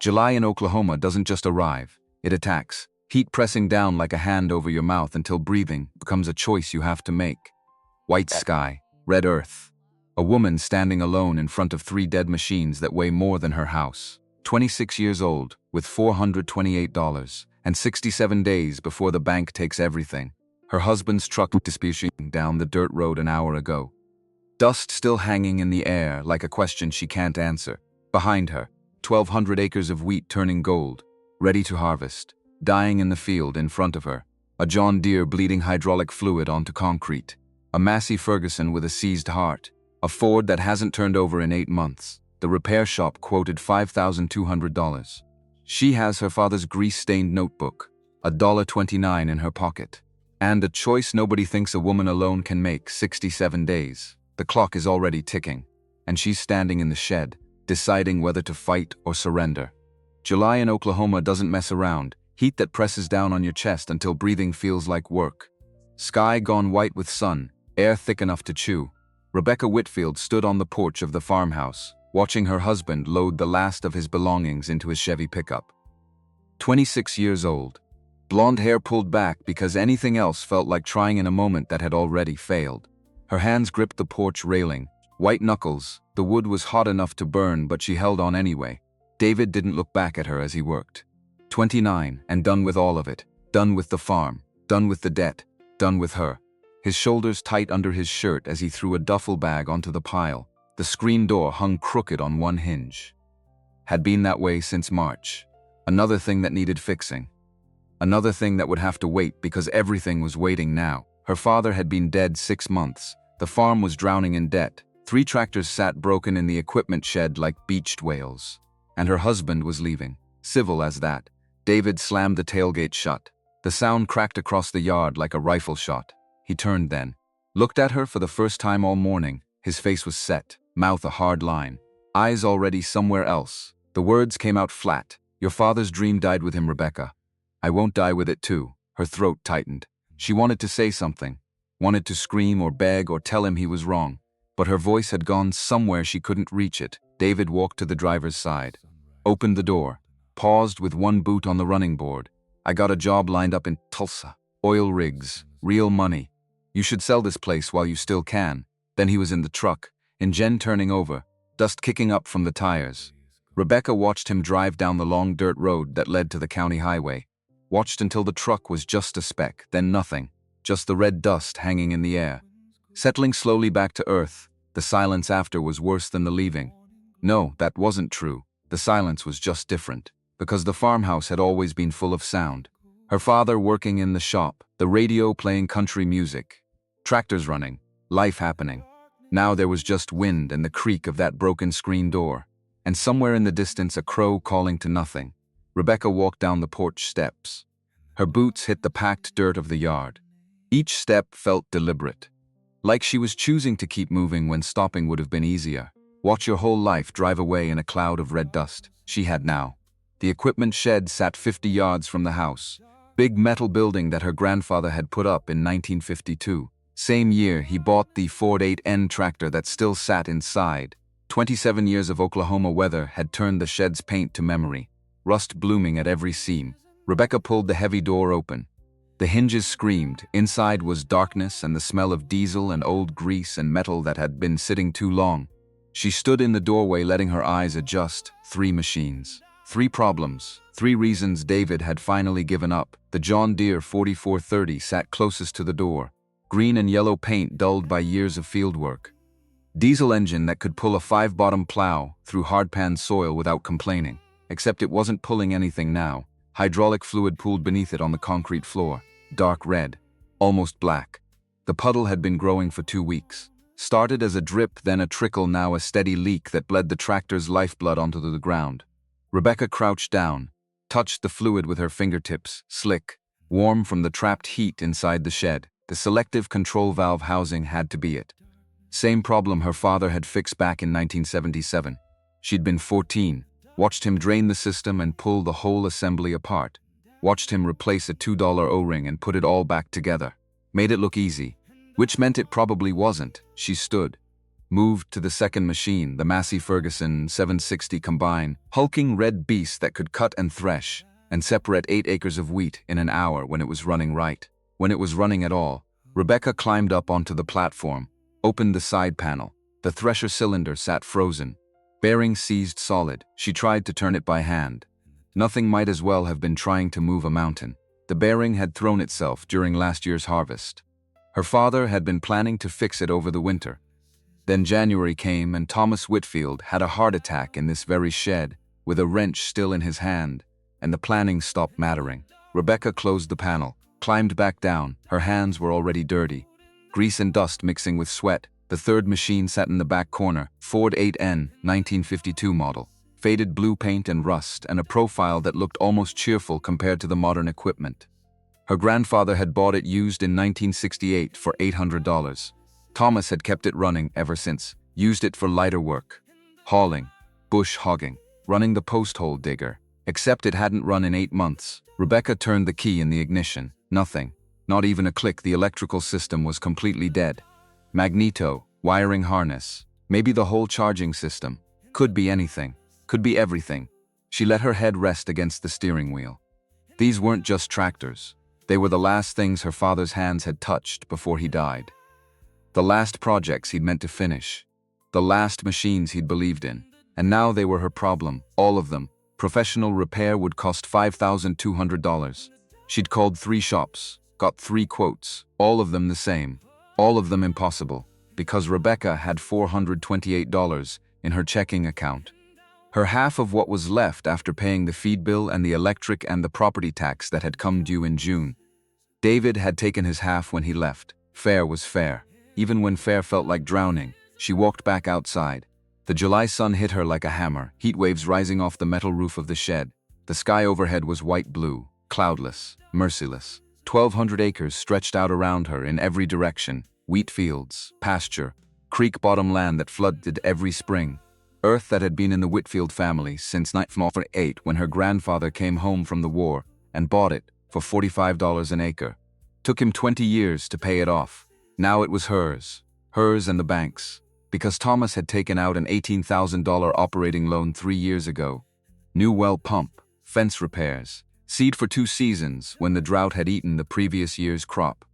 July in Oklahoma doesn't just arrive, it attacks, heat pressing down like a hand over your mouth until breathing becomes a choice you have to make. White sky, red earth. A woman standing alone in front of 3 dead machines that weigh more than her house. 26 years old, with $428, and 67 days before the bank takes everything. Her husband's truck disappearing down the dirt road an hour ago. Dust still hanging in the air like a question she can't answer. Behind her, 1,200 acres of wheat turning gold, ready to harvest. Dying in the field in front of her. A John Deere bleeding hydraulic fluid onto concrete. A Massey Ferguson with a seized heart. A Ford that hasn't turned over in 8 months. The repair shop quoted $5,200. She has her father's grease-stained notebook, $1.29 in her pocket. And a choice nobody thinks a woman alone can make, 67 days. The clock is already ticking, and she's standing in the shed, deciding whether to fight or surrender. July in Oklahoma doesn't mess around, heat that presses down on your chest until breathing feels like work. Sky gone white with sun, air thick enough to chew. Rebecca Whitfield stood on the porch of the farmhouse, watching her husband load the last of his belongings into his Chevy pickup. 26 years old. Blonde hair pulled back because anything else felt like trying in a moment that had already failed. Her hands gripped the porch railing, white knuckles. The wood was hot enough to burn, but she held on anyway. David didn't look back at her as he worked. 29, and done with all of it. Done with the farm, done with the debt, done with her. His shoulders tight under his shirt as he threw a duffel bag onto the pile. The screen door hung crooked on one hinge. Had been that way since March. Another thing that needed fixing. Another thing that would have to wait because everything was waiting now. Her father had been dead 6 months. The farm was drowning in debt. 3 tractors sat broken in the equipment shed like beached whales. And her husband was leaving. Civil as that. David slammed the tailgate shut. The sound cracked across the yard like a rifle shot. He turned then. Looked at her for the first time all morning. His face was set, mouth a hard line. Eyes already somewhere else. The words came out flat. Your father's dream died with him, Rebecca. I won't die with it too. Her throat tightened. She wanted to say something. Wanted to scream or beg or tell him he was wrong. But her voice had gone somewhere she couldn't reach it. David walked to the driver's side. Opened the door. Paused with one boot on the running board. I got a job lined up in Tulsa. Oil rigs. Real money. You should sell this place while you still can. Then he was in the truck, engine turning over, dust kicking up from the tires. Rebecca watched him drive down the long dirt road that led to the county highway. Watched until the truck was just a speck, then nothing. Just the red dust hanging in the air. Settling slowly back to earth, the silence after was worse than the leaving. No, that wasn't true. The silence was just different. Because the farmhouse had always been full of sound. Her father working in the shop, the radio playing country music. Tractors running, life happening. Now there was just wind and the creak of that broken screen door. And somewhere in the distance a crow calling to nothing. Rebecca walked down the porch steps. Her boots hit the packed dirt of the yard. Each step felt deliberate. Like she was choosing to keep moving when stopping would have been easier. Watch your whole life drive away in a cloud of red dust. She had now. The equipment shed sat 50 yards from the house. Big metal building that her grandfather had put up in 1952. Same year he bought the Ford 8N tractor that still sat inside. 27 years of Oklahoma weather had turned the shed's paint to memory. Rust blooming at every seam. Rebecca pulled the heavy door open. The hinges screamed. Inside was darkness and the smell of diesel and old grease and metal that had been sitting too long. She stood in the doorway letting her eyes adjust. 3 machines. 3 problems. 3 reasons David had finally given up. The John Deere 4430 sat closest to the door. Green and yellow paint dulled by years of field work. Diesel engine that could pull a 5-bottom plow through hard-pan soil without complaining. Except it wasn't pulling anything now. Hydraulic fluid pooled beneath it on the concrete floor. Dark red. Almost black. The puddle had been growing for 2 weeks. Started as a drip, then a trickle, now a steady leak that bled the tractor's lifeblood onto the ground. Rebecca crouched down, touched the fluid with her fingertips, slick, warm from the trapped heat inside the shed. The selective control valve housing had to be it. Same problem her father had fixed back in 1977. She'd been 14, watched him drain the system and pull the whole assembly apart. Watched him replace a $2 O-ring and put it all back together. Made it look easy, which meant it probably wasn't. She stood, moved to the second machine, the Massey Ferguson 760 combine, hulking red beast that could cut and thresh and separate 8 acres of wheat in an hour when it was running right. When it was running at all, Rebecca climbed up onto the platform, opened the side panel. The thresher cylinder sat frozen. Bearing seized solid. She tried to turn it by hand. Nothing might as well have been trying to move a mountain. The bearing had thrown itself during last year's harvest. Her father had been planning to fix it over the winter. Then January came and Thomas Whitfield had a heart attack in this very shed, with a wrench still in his hand, and the planning stopped mattering. Rebecca closed the panel, climbed back down. Her hands were already dirty, grease and dust mixing with sweat. The third machine sat in the back corner, Ford 8N, 1952 model. Faded blue paint and rust, and a profile that looked almost cheerful compared to the modern equipment. Her grandfather had bought it used in 1968 for $800. Thomas had kept it running ever since, used it for lighter work. Hauling, bush hogging, running the post hole digger. Except it hadn't run in 8 months. Rebecca turned the key in the ignition. Nothing. Not even a click. The electrical system was completely dead. Magneto, wiring harness. Maybe the whole charging system. Could be anything. Could be everything. She let her head rest against the steering wheel. These weren't just tractors. They were the last things her father's hands had touched before he died. The last projects he'd meant to finish. The last machines he'd believed in. And now they were her problem, all of them. Professional repair would cost $5,200. She'd called 3 shops, got 3 quotes, all of them the same, all of them impossible, because Rebecca had $428 in her checking account. Her half of what was left after paying the feed bill and the electric and the property tax that had come due in June. David had taken his half when he left. Fair was fair. Even when fair felt like drowning, she walked back outside. The July sun hit her like a hammer, heat waves rising off the metal roof of the shed. The sky overhead was white-blue, cloudless, merciless. 1,200 acres stretched out around her in every direction. Wheat fields, pasture, creek-bottom land that flooded every spring. Earth that had been in the Whitfield family since 1908 when her grandfather came home from the war and bought it for $45 an acre. Took him 20 years to pay it off. Now it was hers and the bank's. Because Thomas had taken out an $18,000 operating loan 3 years ago. New well pump, fence repairs, seed for 2 seasons when the drought had eaten the previous year's crop.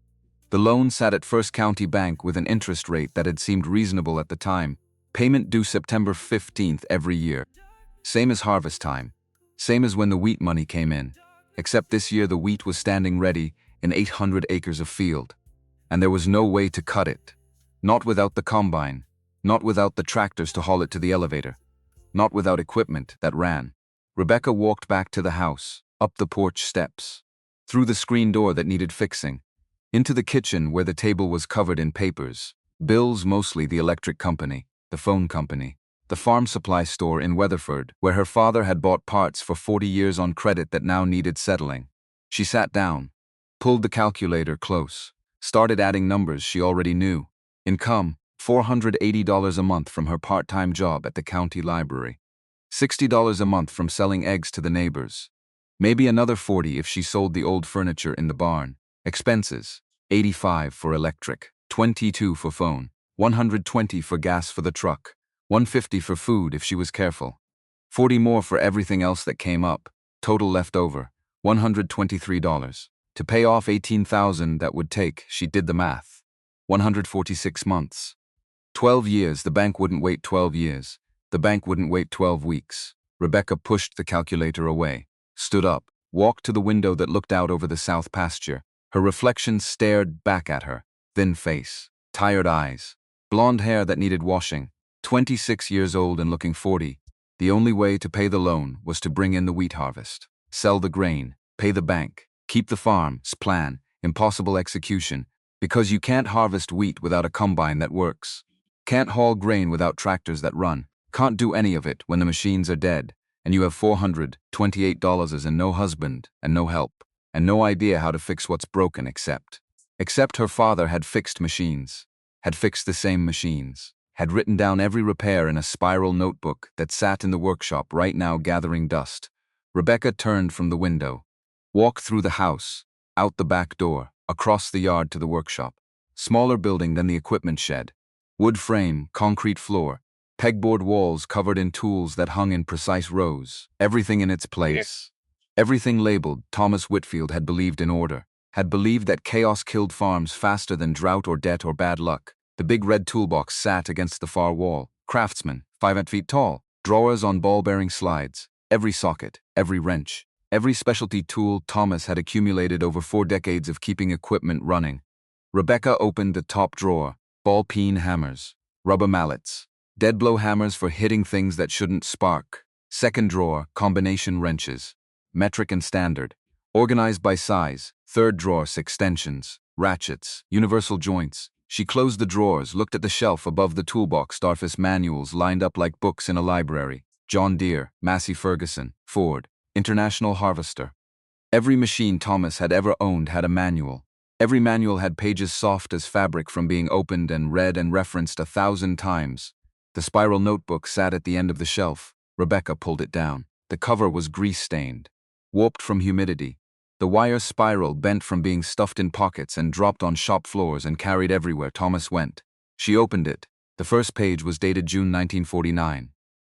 The loan sat at First County Bank with an interest rate that had seemed reasonable at the time. Payment due September 15th every year. Same as harvest time. Same as when the wheat money came in. Except this year the wheat was standing ready in 800 acres of field. And there was no way to cut it. Not without the combine. Not without the tractors to haul it to the elevator. Not without equipment that ran. Rebecca walked back to the house, up the porch steps, through the screen door that needed fixing, into the kitchen where the table was covered in papers, bills, mostly the electric company, the phone company, the farm supply store in Weatherford where her father had bought parts for 40 years on credit that now needed settling. She sat down, pulled the calculator close, started adding numbers she already knew. Income, $480 a month from her part-time job at the county library. $60 a month from selling eggs to the neighbors. Maybe another $40 if she sold the old furniture in the barn. Expenses, $85 for electric, $22 for phone, $120 for gas for the truck, $150 for food if she was careful. $40 more for everything else that came up. Total left over, $123. To pay off $18,000 that would take, she did the math, 146 months. 12 years, the bank wouldn't wait 12 years. The bank wouldn't wait 12 weeks. Rebecca pushed the calculator away, stood up, walked to the window that looked out over the south pasture. Her reflection stared back at her. Thin face, tired eyes, blonde hair that needed washing. 26 years old and looking 40. The only way to pay the loan was to bring in the wheat harvest, sell the grain, pay the bank, keep the farm's plan, impossible execution, because you can't harvest wheat without a combine that works. Can't haul grain without tractors that run. Can't do any of it when the machines are dead, and you have $428 and no husband, and no help, and no idea how to fix what's broken except her father had fixed machines, had fixed the same machines, had written down every repair in a spiral notebook that sat in the workshop right now gathering dust. Rebecca turned from the window, walked through the house, out the back door, across the yard to the workshop. Smaller building than the equipment shed. Wood frame, concrete floor, pegboard walls covered in tools that hung in precise rows. Everything in its place. Everything labeled. Thomas Whitfield had believed in order, had believed that chaos killed farms faster than drought or debt or bad luck. The big red toolbox sat against the far wall. Craftsman, 5 feet tall. Drawers on ball-bearing slides. Every socket, every wrench, every specialty tool Thomas had accumulated over 4 decades of keeping equipment running. Rebecca opened the top drawer. Ball-peen hammers, rubber mallets, dead-blow hammers for hitting things that shouldn't spark. Second drawer, combination wrenches, metric and standard, organized by size. Third drawer, extensions, ratchets, universal joints. She closed the drawers, looked at the shelf above the toolbox. Starface manuals lined up like books in a library. John Deere, Massey Ferguson, Ford, International Harvester. Every machine Thomas had ever owned had a manual. Every manual had pages soft as fabric from being opened and read and referenced 1,000 times. The spiral notebook sat at the end of the shelf. Rebecca pulled it down. The cover was grease-stained, warped from humidity. The wire spiral bent from being stuffed in pockets and dropped on shop floors and carried everywhere Thomas went. She opened it. The first page was dated June 1949.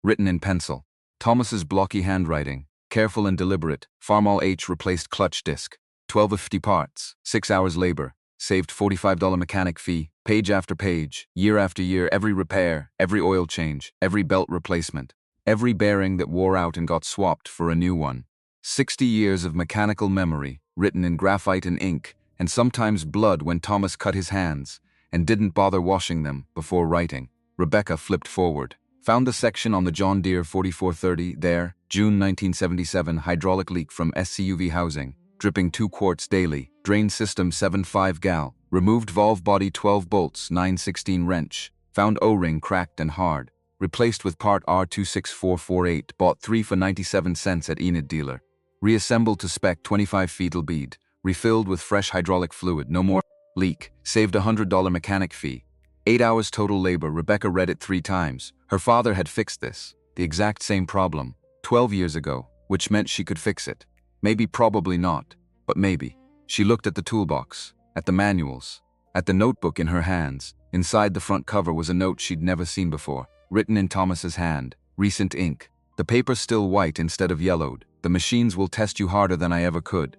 Written in pencil. Thomas's blocky handwriting, careful and deliberate. Farmall H replaced clutch disc. 12 of 50 parts, 6 hours labor, saved $45 mechanic fee, page after page, year after year, every repair, every oil change, every belt replacement, every bearing that wore out and got swapped for a new one. 60 years of mechanical memory, written in graphite and ink, and sometimes blood when Thomas cut his hands, and didn't bother washing them before writing. Rebecca flipped forward, found the section on the John Deere 4430, there, June 1977, hydraulic leak from SCUV housing. Dripping 2 quarts daily, drain system 7.5 gal, removed valve body 12 bolts 9/16 wrench, found O-ring cracked and hard, replaced with part R26448, bought 3 for 97 cents at Enid dealer, reassembled to spec 25 fetal bead, refilled with fresh hydraulic fluid, no more leak, saved $100 mechanic fee, 8 hours total labor. Rebecca read it 3 times. Her father had fixed this, the exact same problem, 12 years ago, which meant she could fix it. Maybe, probably not, but maybe. She looked at the toolbox, at the manuals, at the notebook in her hands. Inside the front cover was a note she'd never seen before, written in Thomas's hand, recent ink. The paper still white instead of yellowed. The machines will test you harder than I ever could.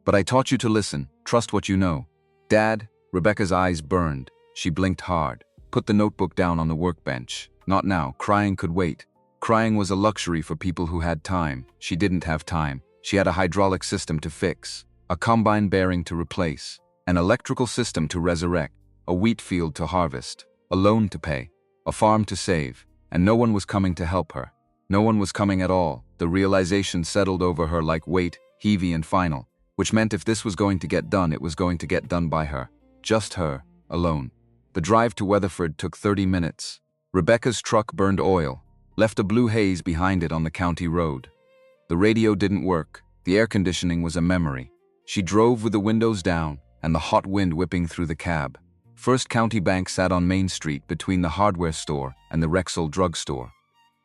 But I taught you to listen, trust what you know. Dad, Rebecca's eyes burned. She blinked hard, put the notebook down on the workbench. Not now, crying could wait. Crying was a luxury for people who had time. She didn't have time. She had a hydraulic system to fix, a combine bearing to replace, an electrical system to resurrect, a wheat field to harvest, a loan to pay, a farm to save, and no one was coming to help her. No one was coming at all. The realization settled over her like weight, heavy and final, which meant if this was going to get done, it was going to get done by her. Just her, alone. The drive to Weatherford took 30 minutes. Rebecca's truck burned oil, left a blue haze behind it on the county road. The radio didn't work. The air conditioning was a memory. She drove with the windows down and the hot wind whipping through the cab. First County Bank sat on Main Street between the hardware store and the Rexall drugstore.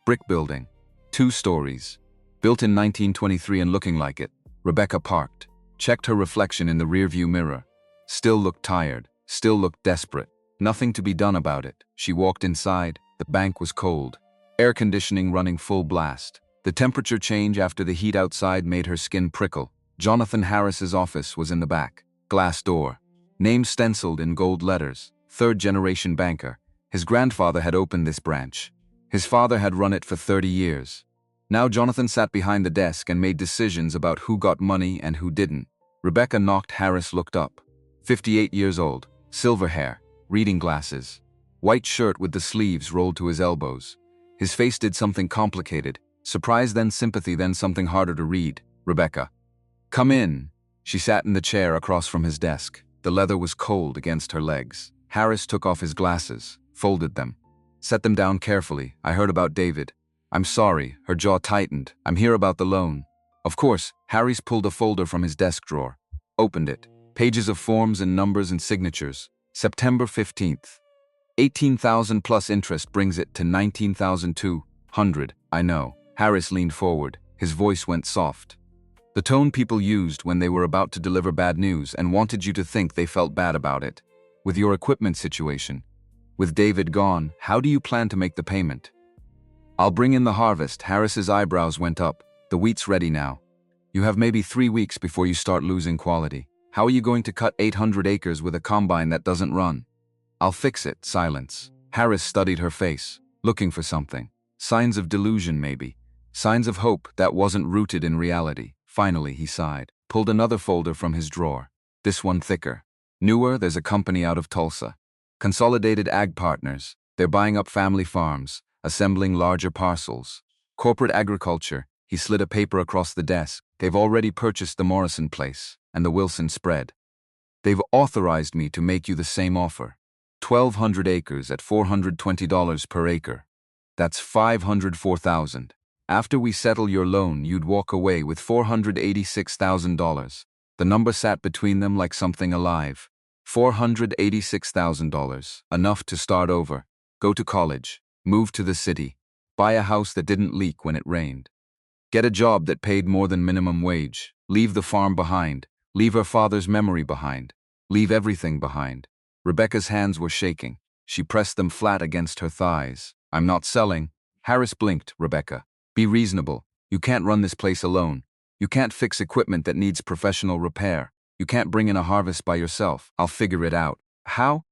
Brick building, 2 stories. Built in 1923 and looking like it. Rebecca parked, checked her reflection in the rearview mirror. Still looked tired, still looked desperate. Nothing to be done about it. She walked inside. The bank was cold. Air conditioning running full blast. The temperature change after the heat outside made her skin prickle. Jonathan Harris's office was in the back. Glass door. Name stenciled in gold letters. 3rd-generation banker. His grandfather had opened this branch. His father had run it for 30 years. Now Jonathan sat behind the desk and made decisions about who got money and who didn't. Rebecca knocked. Harris looked up. 58 years old. Silver hair. Reading glasses. White shirt with the sleeves rolled to his elbows. His face did something complicated. Surprise, then sympathy, then something harder to read. Rebecca. Come in. She sat in the chair across from his desk. The leather was cold against her legs. Harris took off his glasses, folded them, set them down carefully. I heard about David. I'm sorry. Her jaw tightened. I'm here about the loan. Of course. Harris pulled a folder from his desk drawer. Opened it. Pages of forms and numbers and signatures. September 15th. 18,000 plus interest brings it to 19,200. I know. Harris leaned forward. His voice went soft. The tone people used when they were about to deliver bad news and wanted you to think they felt bad about it. With your equipment situation. With David gone, how do you plan to make the payment? I'll bring in the harvest. Harris's eyebrows went up. The wheat's ready now. You have maybe 3 weeks before you start losing quality. How are you going to cut 800 acres with a combine that doesn't run? I'll fix it. Silence. Harris studied her face, looking for something. Signs of delusion, maybe. Signs of hope that wasn't rooted in reality. Finally, he sighed, pulled another folder from his drawer. This one thicker. Newer, there's a company out of Tulsa. Consolidated Ag Partners. They're buying up family farms, assembling larger parcels. Corporate agriculture. He slid a paper across the desk. They've already purchased the Morrison place and the Wilson spread. They've authorized me to make you the same offer. 1,200 acres at $420 per acre. That's $504,000. After we settle your loan, you'd walk away with $486,000. The number sat between them like something alive. $486,000. Enough to start over. Go to college. Move to the city. Buy a house that didn't leak when it rained. Get a job that paid more than minimum wage. Leave the farm behind. Leave her father's memory behind. Leave everything behind. Rebecca's hands were shaking. She pressed them flat against her thighs. I'm not selling. Harris blinked. Rebecca, be reasonable. You can't run this place alone. You can't fix equipment that needs professional repair. You can't bring in a harvest by yourself. I'll figure it out. How?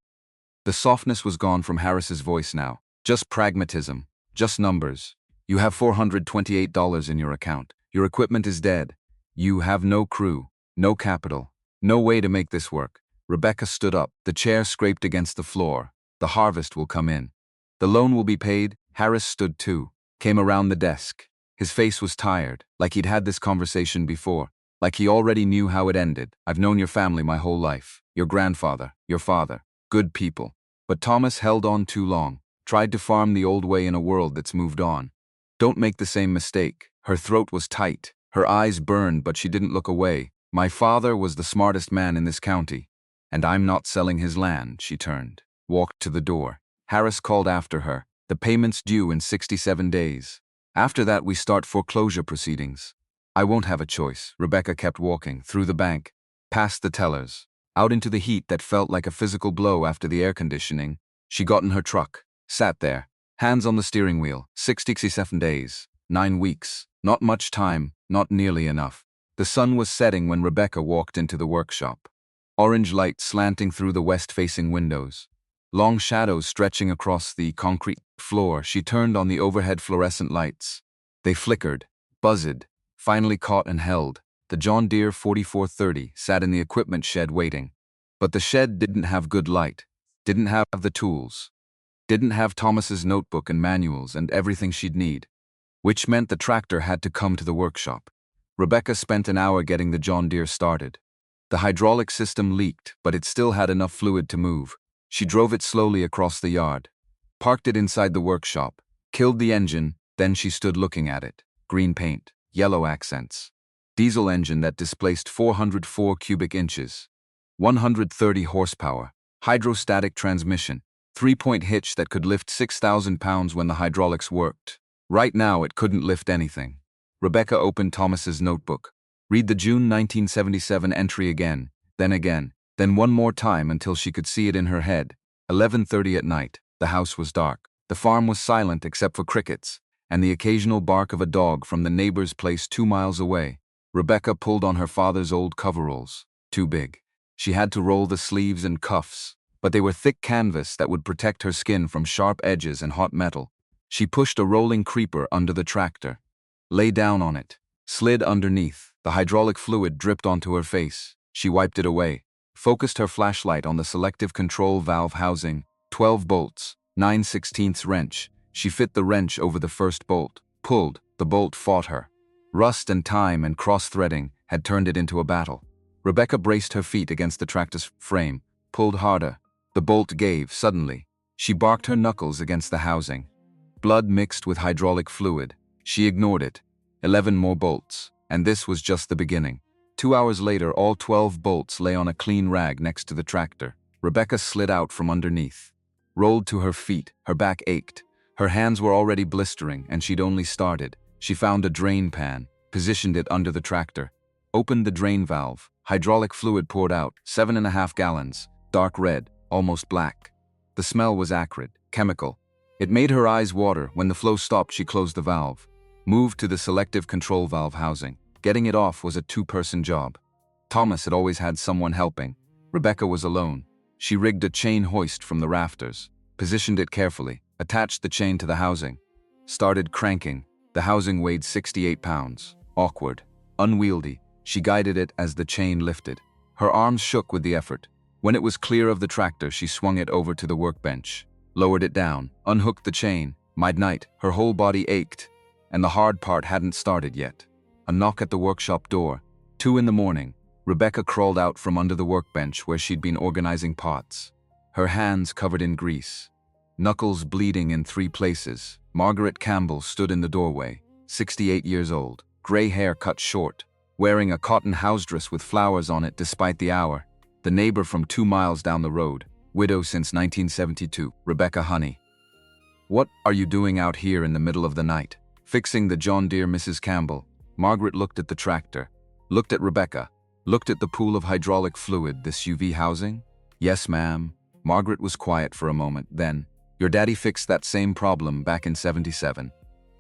The softness was gone from Harris's voice now. Just pragmatism. Just numbers. You have $428 in your account. Your equipment is dead. You have no crew, no capital, no way to make this work. Rebecca stood up. The chair scraped against the floor. The harvest will come in. The loan will be paid. Harris stood too, came around the desk. His face was tired, like he'd had this conversation before, like he already knew how it ended. I've known your family my whole life. Your grandfather, your father, good people. But Thomas held on too long, tried to farm the old way in a world that's moved on. Don't make the same mistake. Her throat was tight. Her eyes burned, but she didn't look away. My father was the smartest man in this county. And I'm not selling his land. She turned, walked to the door. Harris called after her. The payment's due in 67 days. After that, we start foreclosure proceedings. I won't have a choice. Rebecca kept walking, through the bank, past the tellers, out into the heat that felt like a physical blow after the air conditioning. She got in her truck, sat there, hands on the steering wheel. 67 days, 9 weeks, not much time, not nearly enough. The sun was setting when Rebecca walked into the workshop. Orange light slanting through the west-facing windows. Long shadows stretching across the concrete floor. She turned on the overhead fluorescent lights. They flickered, buzzed, finally caught and held. The John Deere 4430 sat in the equipment shed waiting. But the shed didn't have good light, didn't have the tools, didn't have Thomas's notebook and manuals and everything she'd need, which meant the tractor had to come to the workshop. Rebecca spent an hour getting the John Deere started. The hydraulic system leaked, but it still had enough fluid to move. She drove it slowly across the yard, parked it inside the workshop, killed the engine, then she stood looking at it. Green paint, yellow accents. Diesel engine that displaced 404 cubic inches. 130 horsepower. Hydrostatic transmission. 3-point hitch that could lift 6,000 pounds when the hydraulics worked. Right now it couldn't lift anything. Rebecca opened Thomas's notebook. Read the June 1977 entry again, then one more time until she could see it in her head. 11:30 at night. The house was dark. The farm was silent except for crickets and the occasional bark of a dog from the neighbor's place 2 miles away. Rebecca pulled on her father's old coveralls. Too big. She had to roll the sleeves and cuffs, but they were thick canvas that would protect her skin from sharp edges and hot metal. She pushed a rolling creeper under the tractor, lay down on it, slid underneath. The hydraulic fluid dripped onto her face. She wiped it away, focused her flashlight on the selective control valve housing. 12 bolts, 9/16 wrench. She fit the wrench over the first bolt, pulled. The bolt fought her. Rust and time and cross-threading had turned it into a battle. Rebecca braced her feet against the tractor's frame, pulled harder. The bolt gave suddenly. She barked her knuckles against the housing. Blood mixed with hydraulic fluid. She ignored it. 11 more bolts, and this was just the beginning. 2 hours later, all 12 bolts lay on a clean rag next to the tractor. Rebecca slid out from underneath, rolled to her feet. Her back ached. Her hands were already blistering, and she'd only started. She found a drain pan, positioned it under the tractor, opened the drain valve. Hydraulic fluid poured out, 7.5 gallons, dark red, almost black. The smell was acrid, chemical. It made her eyes water. When the flow stopped, she closed the valve. Moved to the selective control valve housing. Getting it off was a two-person job. Thomas had always had someone helping. Rebecca was alone. She rigged a chain hoist from the rafters, positioned it carefully, attached the chain to the housing. Started cranking. The housing weighed 68 pounds. Awkward. Unwieldy. She guided it as the chain lifted. Her arms shook with the effort. When it was clear of the tractor, she swung it over to the workbench. Lowered it down, unhooked the chain. Midnight, her whole body ached, and the hard part hadn't started yet. A knock at the workshop door. 2 in the morning. Rebecca crawled out from under the workbench where she'd been organizing pots. Her hands covered in grease. Knuckles bleeding in 3 places. Margaret Campbell stood in the doorway, 68 years old, gray hair cut short, wearing a cotton housedress with flowers on it despite the hour. The neighbor from 2 miles down the road, widow since 1972, Rebecca Honey. "What are you doing out here in the middle of the night?" Fixing the John Deere, Mrs. Campbell. Margaret looked at the tractor, looked at Rebecca, looked at the pool of hydraulic fluid, this UV housing. "Yes, ma'am." Margaret was quiet for a moment, then, "Your daddy fixed that same problem back in '77.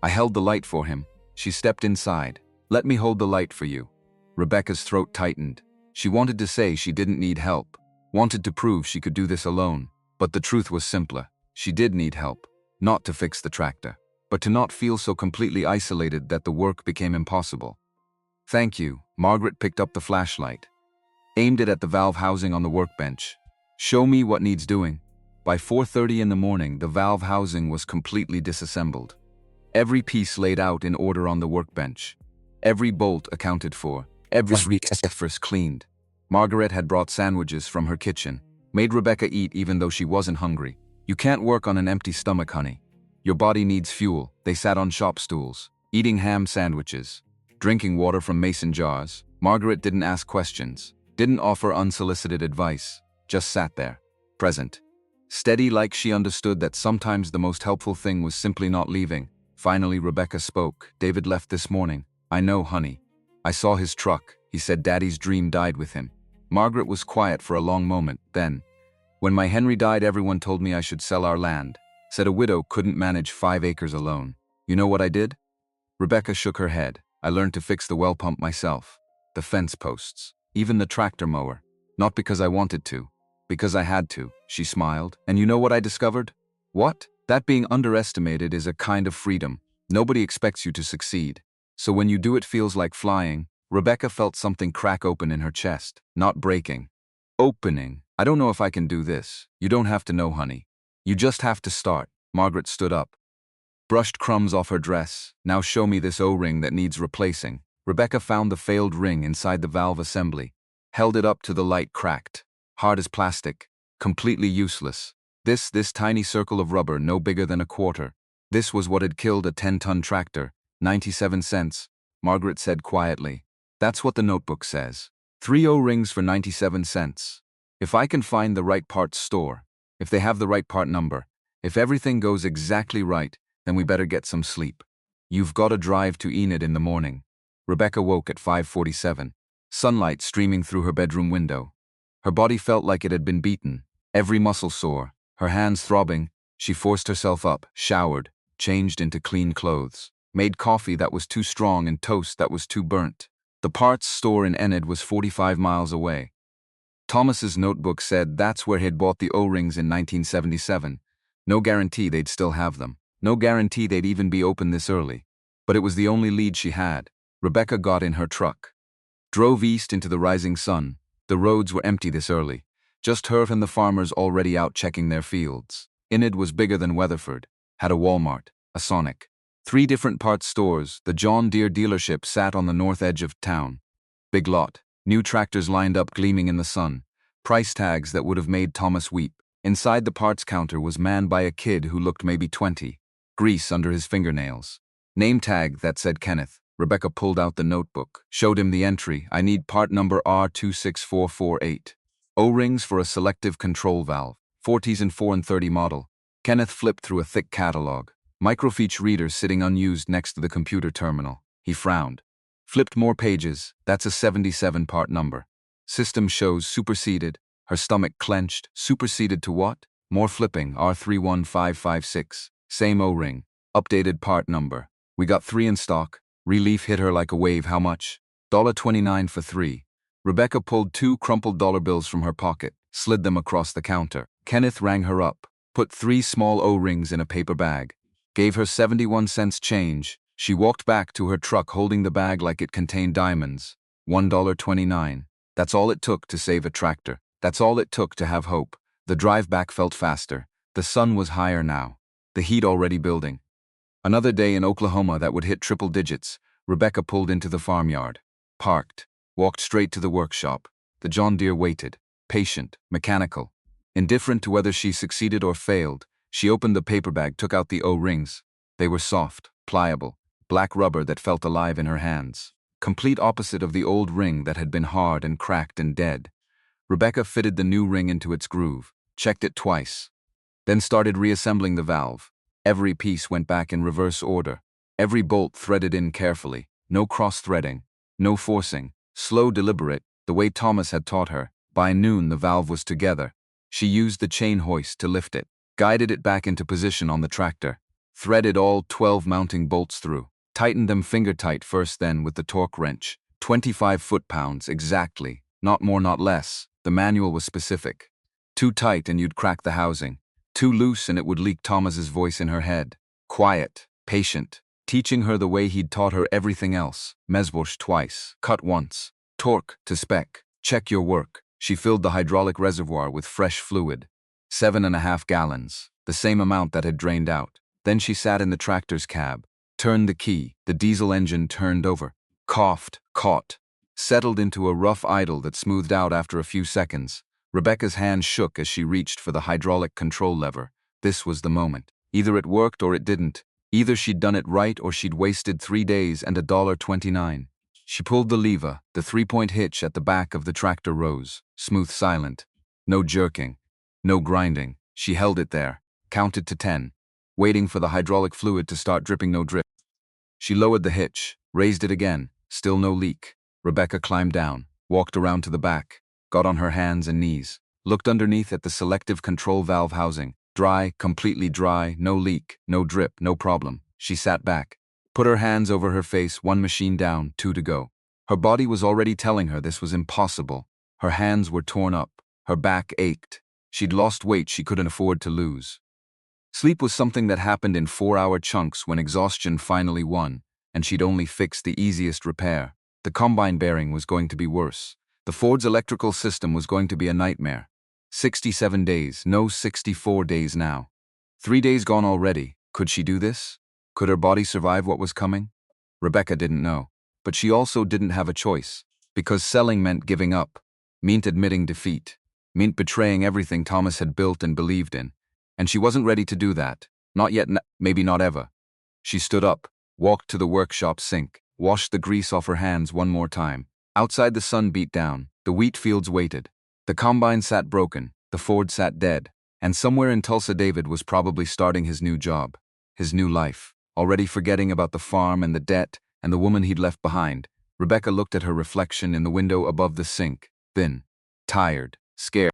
I held the light for him." She stepped inside. "Let me hold the light for you." Rebecca's throat tightened. She wanted to say she didn't need help, wanted to prove she could do this alone, but the truth was simpler. She did need help, not to fix the tractor, but to not feel so completely isolated that the work became impossible. "Thank you." Margaret picked up the flashlight, aimed it at the valve housing on the workbench. "Show me what needs doing." By 4:30 in the morning, the valve housing was completely disassembled. Every piece laid out in order on the workbench. Every bolt accounted for. Every surface cleaned. Margaret had brought sandwiches from her kitchen, made Rebecca eat even though she wasn't hungry. "You can't work on an empty stomach, honey. Your body needs fuel." They sat on shop stools, eating ham sandwiches, drinking water from mason jars. Margaret didn't ask questions, didn't offer unsolicited advice, just sat there, present. Steady, like she understood that sometimes the most helpful thing was simply not leaving. Finally, Rebecca spoke. "David left this morning." "I know, honey. I saw his truck. He said Daddy's dream died with him." Margaret was quiet for a long moment. Then, "When my Henry died, everyone told me I should sell our land. Said a widow couldn't manage 5 acres alone. You know what I did?" Rebecca shook her head. "I learned to fix the well pump myself. The fence posts. Even the tractor mower. Not because I wanted to. Because I had to." She smiled. "And you know what I discovered?" "What?" "That being underestimated is a kind of freedom. Nobody expects you to succeed. So when you do, it feels like flying." Rebecca felt something crack open in her chest. Not breaking. Opening. "I don't know if I can do this." "You don't have to know, honey. You just have to start." Margaret stood up, brushed crumbs off her dress. "Now show me this O-ring that needs replacing." Rebecca found the failed ring inside the valve assembly, held it up to the light. Cracked. Hard as plastic. Completely useless. This tiny circle of rubber, no bigger than a quarter. This was what had killed a 10-ton tractor. 97 cents, Margaret said quietly. "That's what the notebook says. 3 O-rings for 97 cents. If I can find the right parts store, if they have the right part number, if everything goes exactly right, then we better get some sleep. You've got to drive to Enid in the morning." Rebecca woke at 5:47. Sunlight streaming through her bedroom window. Her body felt like it had been beaten, every muscle sore, her hands throbbing. She forced herself up, showered, changed into clean clothes, made coffee that was too strong and toast that was too burnt. The parts store in Enid was 45 miles away. Thomas's notebook said that's where he'd bought the O-rings in 1977. No guarantee they'd still have them. No guarantee they'd even be open this early. But it was the only lead she had. Rebecca got in her truck, drove east into the rising sun. The roads were empty this early. Just her and the farmers already out checking their fields. Enid was bigger than Weatherford. Had a Walmart, a Sonic, 3 different parts stores. The John Deere dealership sat on the north edge of town. Big lot. New tractors lined up, gleaming in the sun. Price tags that would have made Thomas weep. Inside the parts counter was manned by a kid who looked maybe 20. Grease under his fingernails. Name tag that said Kenneth. Rebecca pulled out the notebook, showed him the entry. "I need part number R26448. O-rings for a selective control valve. 40s and 4 and 30 model." Kenneth flipped through a thick catalog. Microfiche reader sitting unused next to the computer terminal. He frowned. Flipped more pages. "That's a 77 part number. System shows superseded." Her stomach clenched. Superseded to what? More flipping, R31556. Same O-ring. Updated part number. We got 3 in stock. Relief hit her like a wave. How much? $29 for 3. Rebecca pulled 2 crumpled dollar bills from her pocket, slid them across the counter. Kenneth rang her up, put 3 small O-rings in a paper bag, gave her 71 cents change. She walked back to her truck holding the bag like it contained diamonds. $1.29. That's all it took to save a tractor. That's all it took to have hope. The drive back felt faster. The sun was higher now. The heat already building. Another day in Oklahoma that would hit triple digits. Rebecca pulled into the farmyard. Parked. Walked straight to the workshop. The John Deere waited. Patient. Mechanical. Indifferent to whether she succeeded or failed. She opened the paper bag, took out the O-rings. They were soft, pliable, black rubber that felt alive in her hands. Complete opposite of the old ring that had been hard and cracked and dead. Rebecca fitted the new ring into its groove, checked it twice, then started reassembling the valve. Every piece went back in reverse order, every bolt threaded in carefully, no cross-threading, no forcing, slow, deliberate, the way Thomas had taught her. By noon the valve was together. She used the chain hoist to lift it, guided it back into position on the tractor, threaded all 12 mounting bolts through, tightened them finger-tight first, then with the torque wrench. 25 foot-pounds exactly, not more not less. The manual was specific. Too tight and you'd crack the housing. Too loose and it would leak. Thomas's voice in her head. Quiet, patient, teaching her the way he'd taught her everything else. Mesbush twice, cut once, torque to spec, check your work. She filled the hydraulic reservoir with fresh fluid. 7.5 gallons, the same amount that had drained out. Then she sat in the tractor's cab, turned the key, the diesel engine turned over, coughed, caught, settled into a rough idle that smoothed out after a few seconds. Rebecca's hand shook as she reached for the hydraulic control lever. This was the moment. Either it worked or it didn't. Either she'd done it right or she'd wasted 3 days and $1.29. She pulled the lever. The 3-point hitch at the back of the tractor rose, smooth, silent. No jerking, no grinding. She held it there, counted to 10, waiting for the hydraulic fluid to start dripping. No drip. She lowered the hitch, raised it again, still no leak. Rebecca climbed down, walked around to the back, got on her hands and knees, looked underneath at the selective control valve housing. Dry, completely dry, no leak, no drip, no problem. She sat back, put her hands over her face, 1 machine down, 2 to go. Her body was already telling her this was impossible. Her hands were torn up, her back ached. She'd lost weight she couldn't afford to lose. Sleep was something that happened in 4-hour chunks when exhaustion finally won, and she'd only fixed the easiest repair. The combine bearing was going to be worse. The Ford's electrical system was going to be a nightmare. 67 days, no 64 days now. 3 days gone already. Could she do this? Could her body survive what was coming? Rebecca didn't know. But she also didn't have a choice. Because selling meant giving up, meant admitting defeat, meant betraying everything Thomas had built and believed in. And she wasn't ready to do that. Not yet, maybe not ever. She stood up, walked to the workshop sink, washed the grease off her hands one more time. Outside the sun beat down, the wheat fields waited. The combine sat broken, the Ford sat dead, and somewhere in Tulsa David was probably starting his new job, his new life, already forgetting about the farm and the debt and the woman he'd left behind. Rebecca looked at her reflection in the window above the sink, thin, tired, scared,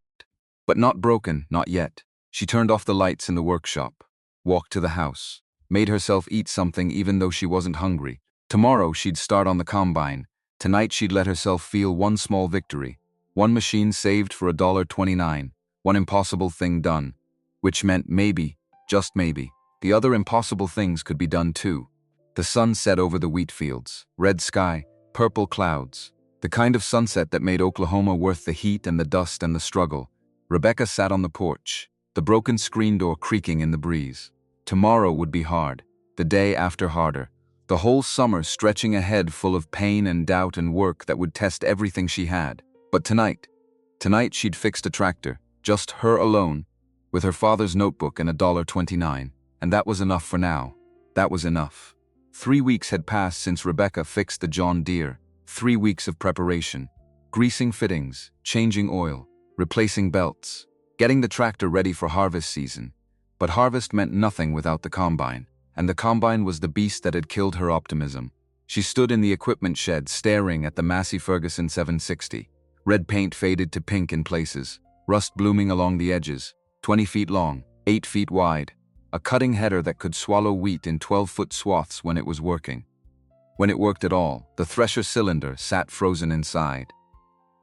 but not broken, not yet. She turned off the lights in the workshop, walked to the house, made herself eat something even though she wasn't hungry. Tomorrow she'd start on the combine. Tonight she'd let herself feel one small victory, one machine saved for $1.29, one impossible thing done, which meant maybe, just maybe, the other impossible things could be done too. The sun set over the wheat fields, red sky, purple clouds, the kind of sunset that made Oklahoma worth the heat and the dust and the struggle. Rebecca sat on the porch, the broken screen door creaking in the breeze. Tomorrow would be hard, the day after harder. The whole summer stretching ahead full of pain and doubt and work that would test everything she had. But tonight she'd fixed a tractor, just her alone, with her father's notebook and $1.29, and that was enough for now. That was enough. 3 weeks had passed since Rebecca fixed the John Deere. 3 weeks of preparation, greasing fittings, changing oil, replacing belts, getting the tractor ready for harvest season. But harvest meant nothing without the combine. And the combine was the beast that had killed her optimism. She stood in the equipment shed staring at the Massey Ferguson 760. Red paint faded to pink in places, rust blooming along the edges. 20 feet long, 8 feet wide. A cutting header that could swallow wheat in 12-foot swaths when it was working. When it worked at all, the thresher cylinder sat frozen inside.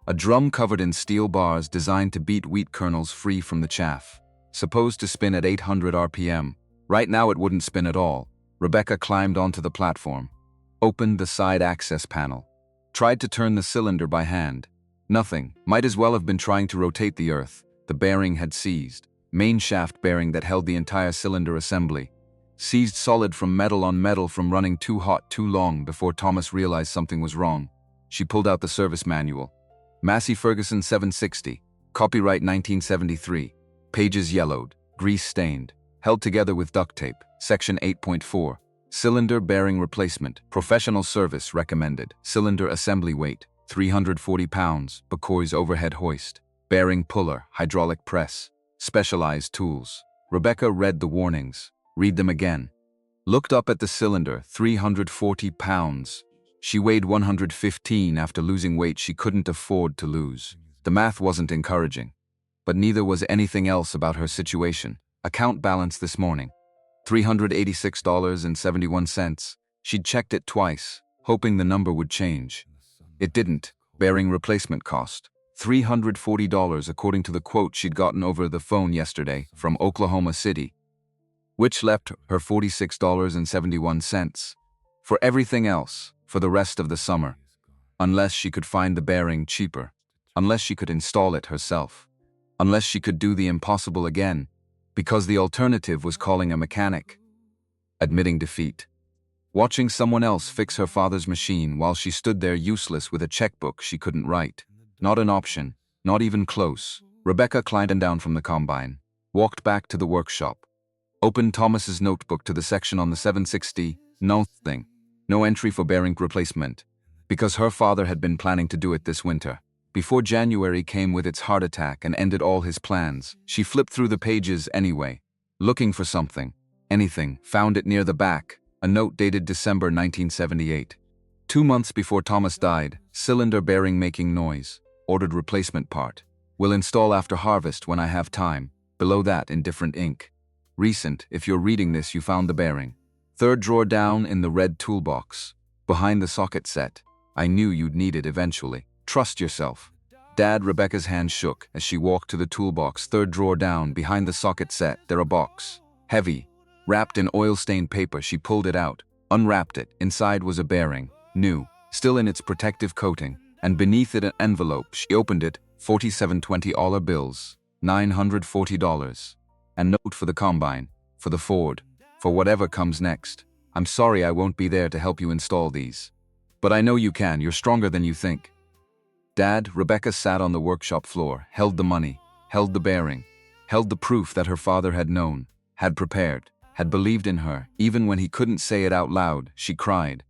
A drum covered in steel bars designed to beat wheat kernels free from the chaff. Supposed to spin at 800 RPM. Right now it wouldn't spin at all. Rebecca climbed onto the platform. Opened the side access panel. Tried to turn the cylinder by hand. Nothing. Might as well have been trying to rotate the earth. The bearing had seized. Main shaft bearing that held the entire cylinder assembly. Seized solid from metal on metal from running too hot too long before Thomas realized something was wrong. She pulled out the service manual. Massey Ferguson 760. Copyright 1973. Pages yellowed. Grease stained. Held together with duct tape. Section 8.4. Cylinder bearing replacement. Professional service recommended. Cylinder assembly weight. 340 pounds. Bacoy's overhead hoist. Bearing puller. Hydraulic press. Specialized tools. Rebecca read the warnings. Read them again. Looked up at the cylinder. 340 pounds. She weighed 115 after losing weight she couldn't afford to lose. The math wasn't encouraging. But neither was anything else about her situation. Account balance this morning. $386.71. She'd checked it twice, hoping the number would change. It didn't. Bearing replacement cost. $340 according to the quote she'd gotten over the phone yesterday from Oklahoma City, which left her $46.71. For everything else, for the rest of the summer. Unless she could find the bearing cheaper. Unless she could install it herself. Unless she could do the impossible again, because the alternative was calling a mechanic. Admitting defeat. Watching someone else fix her father's machine while she stood there useless with a checkbook she couldn't write. Not an option, not even close. Rebecca climbed down from the combine, walked back to the workshop, opened Thomas's notebook to the section on the 760, nothing. No entry for bearing replacement, because her father had been planning to do it this winter. Before January came with its heart attack and ended all his plans, she flipped through the pages anyway, looking for something, anything, found it near the back, a note dated December 1978. 2 months before Thomas died, cylinder bearing making noise. Ordered replacement part. Will install after harvest when I have time. Below that in different ink. Recent, if you're reading this you found the bearing. 3rd drawer down in the red toolbox. Behind the socket set. I knew you'd need it eventually. Trust yourself. Dad, Rebecca's hand shook as she walked to the toolbox. 3rd drawer down behind the socket set. There a box. Heavy. Wrapped in oil-stained paper. She pulled it out. Unwrapped it. Inside was a bearing. New. Still in its protective coating. And beneath it an envelope. She opened it, $47.20 bills, $940. And note for the combine, for the Ford, for whatever comes next. I'm sorry I won't be there to help you install these. But I know you can, you're stronger than you think. Dad, Rebecca sat on the workshop floor, held the money, held the bearing, held the proof that her father had known, had prepared, had believed in her, even when he couldn't say it out loud. She cried.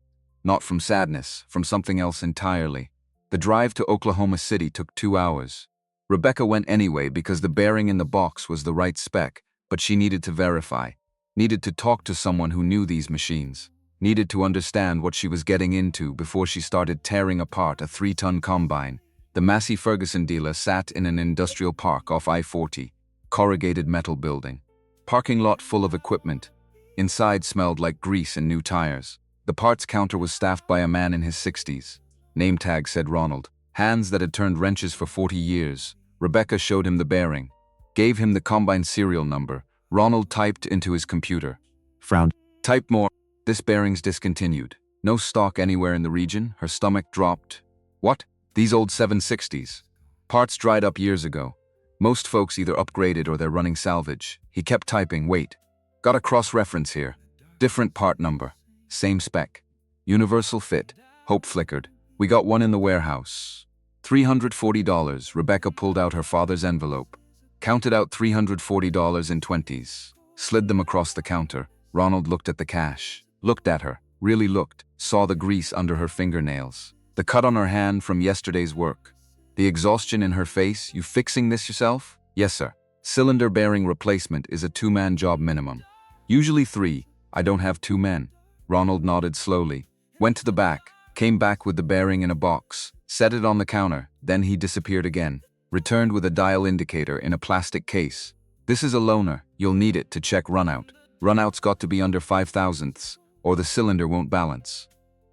Not from sadness, from something else entirely. The drive to Oklahoma City took 2 hours. Rebecca went anyway because the bearing in the box was the right spec, but she needed to verify, needed to talk to someone who knew these machines, needed to understand what she was getting into before she started tearing apart a 3-ton combine. The Massey Ferguson dealer sat in an industrial park off I-40, corrugated metal building. Parking lot full of equipment. Inside smelled like grease and new tires. The parts counter was staffed by a man in his 60s. Name tag said Ronald. Hands that had turned wrenches for 40 years. Rebecca showed him the bearing. Gave him the combine serial number. Ronald typed into his computer. Frowned. Type more. This bearing's discontinued. No stock anywhere in the region. Her stomach dropped. What? These old 760s. Parts dried up years ago. Most folks either upgraded or they're running salvage. He kept typing. Wait. Got a cross-reference here. Different part number. Same spec. Universal fit. Hope flickered. We got one in the warehouse. $340. Rebecca pulled out her father's envelope. Counted out $340 in 20s. Slid them across the counter. Ronald looked at the cash. Looked at her. Really looked. Saw the grease under her fingernails. The cut on her hand from yesterday's work. The exhaustion in her face. You fixing this yourself? Yes, sir. Cylinder bearing replacement is a 2-man job minimum. Usually 3. I don't have 2 men. Ronald nodded slowly. Went to the back. Came back with the bearing in a box, set it on the counter, then he disappeared again. Returned with a dial indicator in a plastic case. This is a loaner. You'll need it to check runout. Runout's got to be under 5 thousandths, or the cylinder won't balance.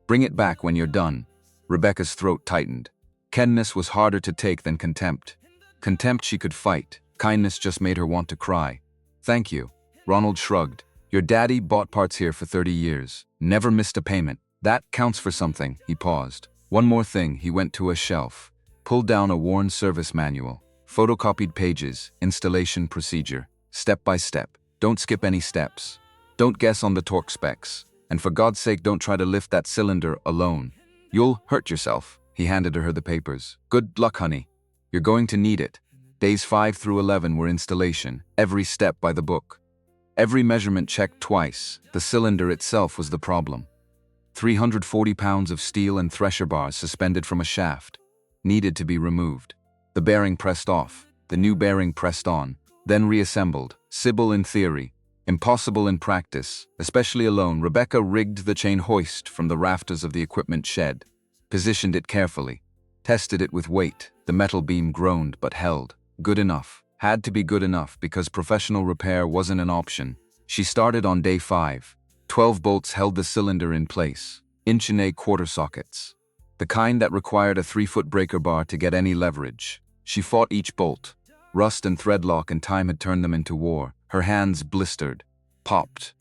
Bring it back when you're done. Rebecca's throat tightened. Kindness was harder to take than contempt. Contempt she could fight. Kindness just made her want to cry. Thank you. Ronald shrugged. Your daddy bought parts here for 30 years. Never missed a payment. That counts for something. He paused. One more thing. He went to a shelf, pulled down a worn service manual, photocopied pages, installation procedure, step by step. Don't skip any steps. Don't guess on the torque specs. And for God's sake, don't try to lift that cylinder alone. You'll hurt yourself. He handed her the papers. Good luck, honey. You're going to need it. Days 5 through 11 were installation, every step by the book. Every measurement checked twice. The cylinder itself was the problem. 340 pounds of steel and thresher bars suspended from a shaft. Needed to be removed. The bearing pressed off. The new bearing pressed on. Then reassembled. Simple in theory. Impossible in practice. Especially alone, Rebecca rigged the chain hoist from the rafters of the equipment shed. Positioned it carefully. Tested it with weight. The metal beam groaned but held. Good enough. Had to be good enough because professional repair wasn't an option. She started on day 5. 12 bolts held the cylinder in place. 1.25-inch sockets. The kind that required a 3-foot breaker bar to get any leverage. She fought each bolt. Rust and thread lock and time had turned them into war. Her hands blistered. Popped.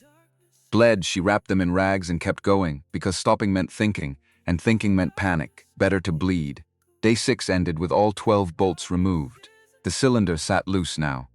Bled. She wrapped them in rags and kept going, because stopping meant thinking, and thinking meant panic. Better to bleed. Day 6 ended with all 12 bolts removed. The cylinder sat loose now,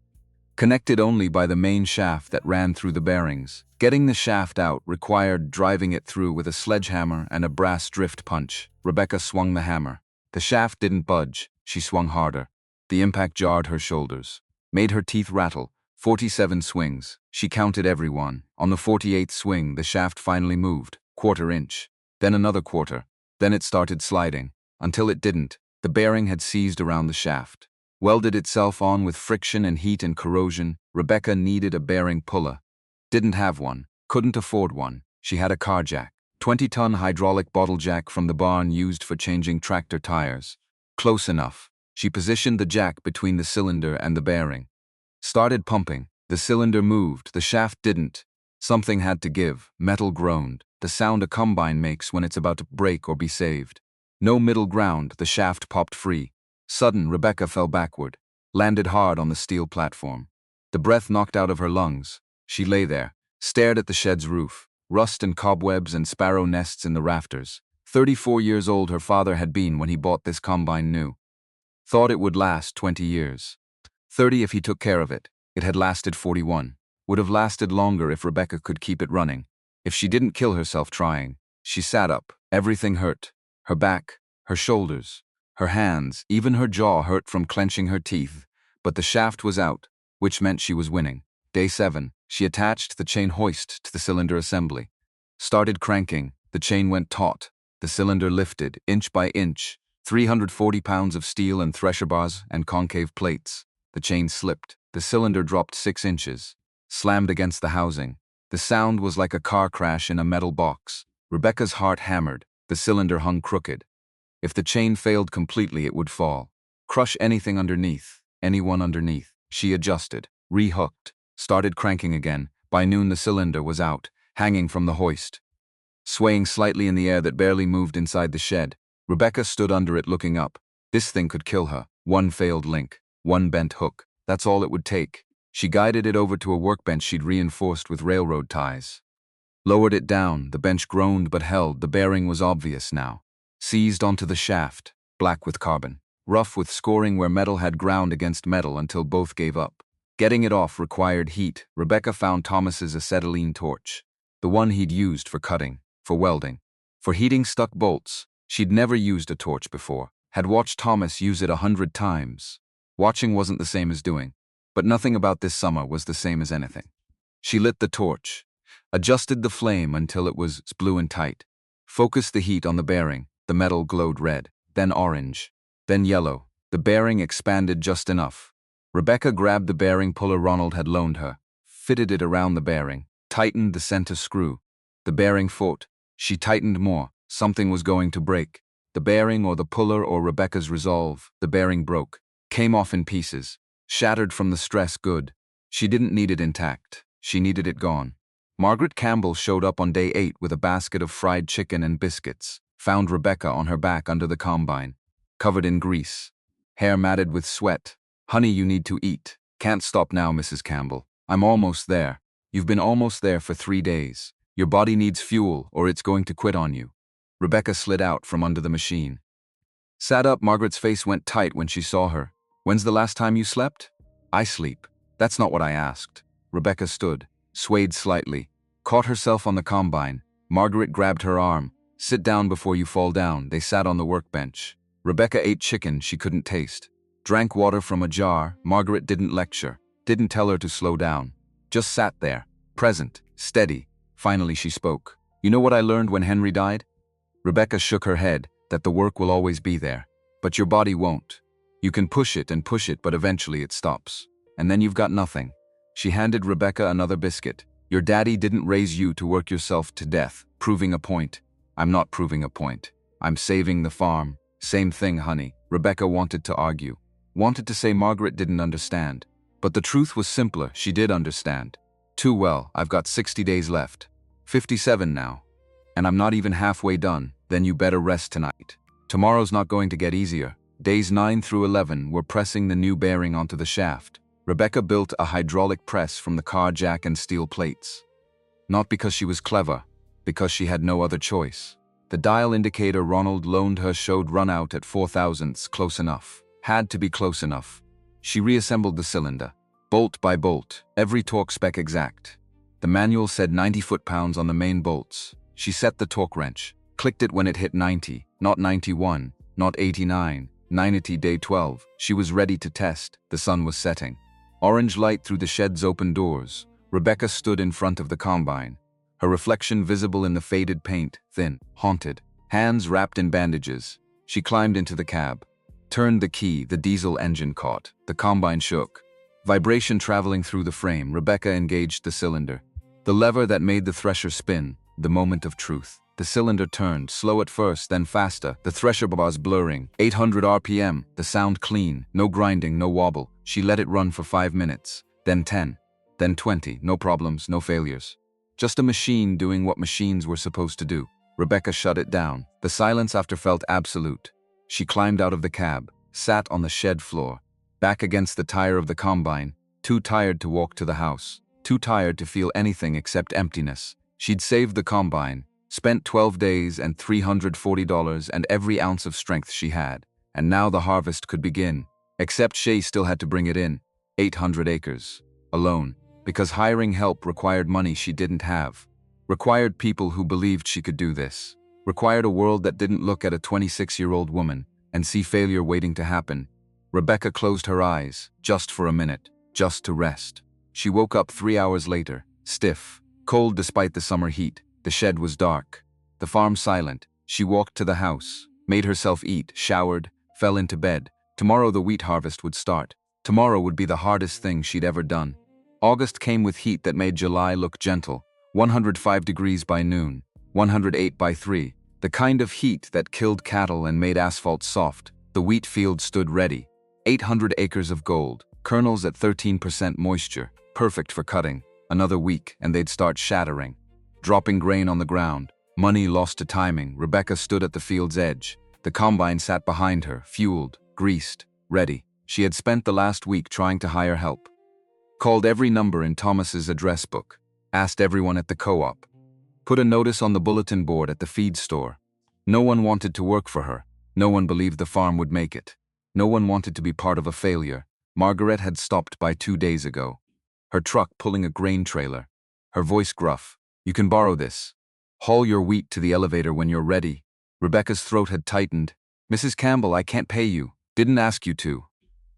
connected only by the main shaft that ran through the bearings. Getting the shaft out required driving it through with a sledgehammer and a brass drift punch. Rebecca swung the hammer. The shaft didn't budge. She swung harder. The impact jarred her shoulders, made her teeth rattle. 47 swings. She counted every one. On the 48th swing, the shaft finally moved. 1/4 inch. Then another quarter. Then it started sliding. Until it didn't. The bearing had seized around the shaft. Welded itself on with friction and heat and corrosion. Rebecca needed a bearing puller. Didn't have one. Couldn't afford one. She had a car jack. 20-ton hydraulic bottle jack from the barn used for changing tractor tires. Close enough. She positioned the jack between the cylinder and the bearing. Started pumping. The cylinder moved. The shaft didn't. Something had to give. Metal groaned. The sound a combine makes when it's about to break or be saved. No middle ground. The shaft popped free. Sudden, Rebecca fell backward, landed hard on the steel platform. The breath knocked out of her lungs. She lay there, stared at the shed's roof, rust and cobwebs and sparrow nests in the rafters. 34 years old her father had been when he bought this combine new. Thought it would last 20 years. 30 if he took care of it. It had lasted 41. Would have lasted longer if Rebecca could keep it running. If she didn't kill herself trying. She sat up. Everything hurt. Her back, her shoulders. Her hands, even her jaw hurt from clenching her teeth, but the shaft was out, which meant she was winning. Day 7, she attached the chain hoist to the cylinder assembly. Started cranking, the chain went taut, the cylinder lifted, inch by inch, 340 pounds of steel and thresher bars and concave plates. The chain slipped, the cylinder dropped 6 inches, slammed against the housing. The sound was like a car crash in a metal box. Rebecca's heart hammered, the cylinder hung crooked. If the chain failed completely, it would fall. Crush anything underneath, anyone underneath. She adjusted, rehooked, started cranking again. By noon the cylinder was out, hanging from the hoist, swaying slightly in the air that barely moved inside the shed. Rebecca stood under it looking up. This thing could kill her. One failed link, one bent hook. That's all it would take. She guided it over to a workbench she'd reinforced with railroad ties. Lowered it down. The bench groaned but held. The bearing was obvious now. Seized onto the shaft, black with carbon, rough with scoring where metal had ground against metal until both gave up. Getting it off required heat. Rebecca found Thomas's acetylene torch, the one he'd used for cutting, for welding, for heating stuck bolts. She'd never used a torch before, had watched Thomas use it 100 times. Watching wasn't the same as doing, but nothing about this summer was the same as anything. She lit the torch, adjusted the flame until it was blue and tight, focused the heat on the bearing. The metal glowed red, then orange, then yellow. The bearing expanded just enough. Rebecca grabbed the bearing puller Ronald had loaned her, fitted it around the bearing, tightened the center screw. The bearing fought. She tightened more. Something was going to break. The bearing or the puller or Rebecca's resolve. The bearing broke, came off in pieces, shattered from the stress. Good. She didn't need it intact. She needed it gone. Margaret Campbell showed up on day 8 with a basket of fried chicken and biscuits, found Rebecca on her back under the combine, covered in grease, hair matted with sweat. "Honey, you need to eat. Can't stop now, Mrs. Campbell. I'm almost there. You've been almost there for 3 days. Your body needs fuel or it's going to quit on you." Rebecca slid out from under the machine. Sat up. Margaret's face went tight when she saw her. "When's the last time you slept?" "I sleep. That's not what I asked." Rebecca stood, swayed slightly, caught herself on the combine. Margaret grabbed her arm. "Sit down before you fall down." They sat on the workbench. Rebecca ate chicken she couldn't taste, drank water from a jar. Margaret didn't lecture, didn't tell her to slow down. Just sat there, present, steady. Finally she spoke. "You know what I learned when Henry died?" Rebecca shook her head, "That the work will always be there. But your body won't. You can push it, but eventually it stops. And then you've got nothing." She handed Rebecca another biscuit. "Your daddy didn't raise you to work yourself to death, proving a point." "I'm not proving a point. I'm saving the farm." "Same thing, honey." Rebecca wanted to argue, wanted to say Margaret didn't understand. But the truth was simpler. She did understand. "Too well. I've got 60 days left. 57 now. And I'm not even halfway done. Then you better rest tonight. Tomorrow's not going to get easier." Days 9 through 11 were pressing the new bearing onto the shaft. Rebecca built a hydraulic press from the car jack and steel plates. Not because she was clever, because she had no other choice. The dial indicator Ronald loaned her showed run out at 4 thousandths. Close enough. Had to be close enough. She reassembled the cylinder, bolt by bolt, every torque spec exact. The manual said 90 foot-pounds on the main bolts. She set the torque wrench, clicked it when it hit 90, not 91, not 89, 90. Day 12, she was ready to test. The sun was setting. Orange light through the shed's open doors. Rebecca stood in front of the combine, her reflection visible in the faded paint, thin, haunted, hands wrapped in bandages. She climbed into the cab, turned the key. The diesel engine caught. The combine shook. Vibration traveling through the frame. Rebecca engaged the cylinder, the lever that made the thresher spin. The moment of truth. The cylinder turned, slow at first, then faster. The thresher bars blurring. 800 RPM. The sound clean. No grinding, no wobble. She let it run for 5 minutes. Then 10. Then 20. No problems, no failures. Just a machine doing what machines were supposed to do. Rebecca shut it down. The silence after felt absolute. She climbed out of the cab, sat on the shed floor, back against the tire of the combine, too tired to walk to the house, too tired to feel anything except emptiness. She'd saved the combine, spent 12 days and $340 and every ounce of strength she had, and now the harvest could begin. Except she still had to bring it in. 800 acres. Alone. Because hiring help required money she didn't have. Required people who believed she could do this. Required a world that didn't look at a 26-year-old woman and see failure waiting to happen. Rebecca closed her eyes, just for a minute, just to rest. She woke up 3 hours later, stiff, cold despite the summer heat. The shed was dark, the farm silent. She walked to the house, made herself eat, showered, fell into bed. Tomorrow the wheat harvest would start. Tomorrow would be the hardest thing she'd ever done. August came with heat that made July look gentle. 105 degrees by noon, 108 by 3. The kind of heat that killed cattle and made asphalt soft. The wheat field stood ready. 800 acres of gold, kernels at 13% moisture, perfect for cutting. Another week and they'd start shattering, dropping grain on the ground. Money lost to timing. Rebecca stood at the field's edge. The combine sat behind her, fueled, greased, ready. She had spent the last week trying to hire help. Called every number in Thomas's address book. Asked everyone at the co-op. Put a notice on the bulletin board at the feed store. No one wanted to work for her. No one believed the farm would make it. No one wanted to be part of a failure. Margaret had stopped by 2 days ago. Her truck pulling a grain trailer. Her voice gruff. "You can borrow this. Haul your wheat to the elevator when you're ready." Rebecca's throat had tightened. "Mrs. Campbell, I can't pay you. Didn't ask you to.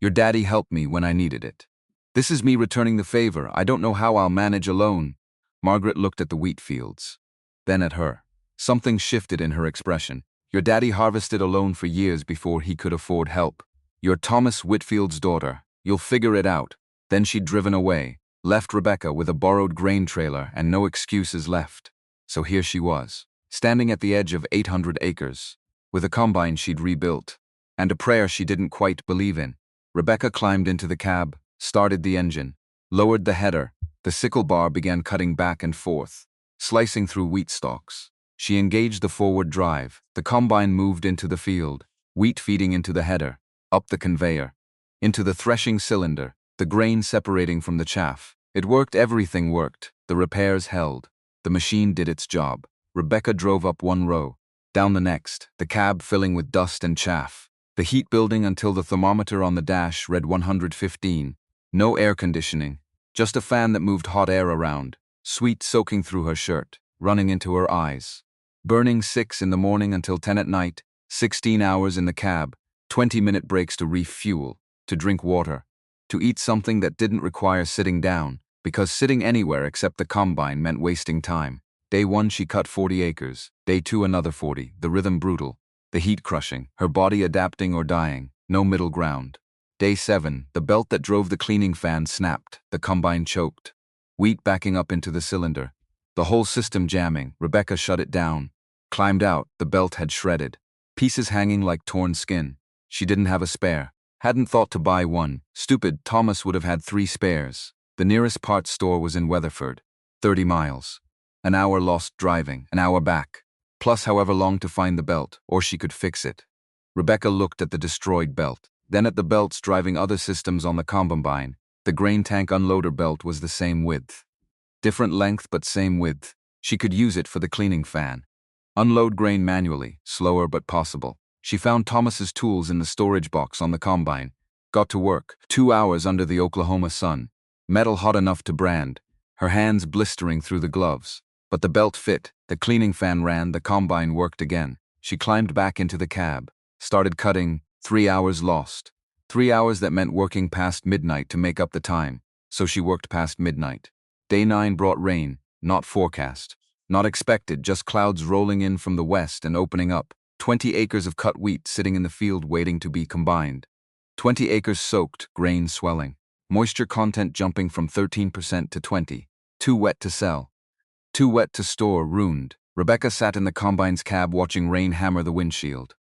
Your daddy helped me when I needed it. This is me returning the favor. I don't know how I'll manage alone." Margaret looked at the wheat fields, then at her. Something shifted in her expression. "Your daddy harvested alone for years before he could afford help. You're Thomas Whitfield's daughter. You'll figure it out." Then she'd driven away, left Rebecca with a borrowed grain trailer and no excuses left. So here she was, standing at the edge of 800 acres, with a combine she'd rebuilt, and a prayer she didn't quite believe in. Rebecca climbed into the cab, started the engine, Lowered the header. The sickle bar began cutting back and forth, slicing through wheat stalks. She engaged the forward drive. The combine moved into the field, wheat feeding into the header, up the conveyor, into the threshing cylinder, the grain separating from the chaff. It worked, everything worked. The repairs held. The machine did its job. Rebecca drove up one row, down the next, the cab filling with dust and chaff. The heat building until the thermometer on the dash read 115. No air conditioning, just a fan that moved hot air around, sweat soaking through her shirt, running into her eyes. Burning 6 in the morning until 10 at night, 16 hours in the cab, 20-minute breaks to refuel, to drink water, to eat something that didn't require sitting down, because sitting anywhere except the combine meant wasting time. Day 1 she cut 40 acres, day 2 another 40, the rhythm brutal, the heat crushing, her body adapting or dying, no middle ground. Day 7, the belt that drove the cleaning fan snapped, the combine choked. Wheat backing up into the cylinder, the whole system jamming. Rebecca shut it down, climbed out, the belt had shredded, pieces hanging like torn skin. She didn't have a spare, hadn't thought to buy one. Stupid, Thomas would have had 3 spares. The nearest parts store was in Weatherford, 30 miles. An hour lost driving, an hour back, plus however long to find the belt, or she could fix it. Rebecca looked at the destroyed belt, then at the belts driving other systems on the combine. The grain tank unloader belt was the same width. Different length but same width. She could use it for the cleaning fan. Unload grain manually, slower but possible. She found Thomas's tools in the storage box on the combine. Got to work, 2 hours under the Oklahoma sun. Metal hot enough to brand, her hands blistering through the gloves. But the belt fit, the cleaning fan ran, the combine worked again. She climbed back into the cab, started cutting. 3 hours lost. 3 hours that meant working past midnight to make up the time, so she worked past midnight. Day 9 brought rain, not forecast. Not expected, just clouds rolling in from the west and opening up. 20 acres of cut wheat sitting in the field waiting to be combined. 20 acres soaked, grain swelling. Moisture content jumping from 13% to 20. Too wet to sell. Too wet to store, ruined. Rebecca sat in the combine's cab watching rain hammer the windshield.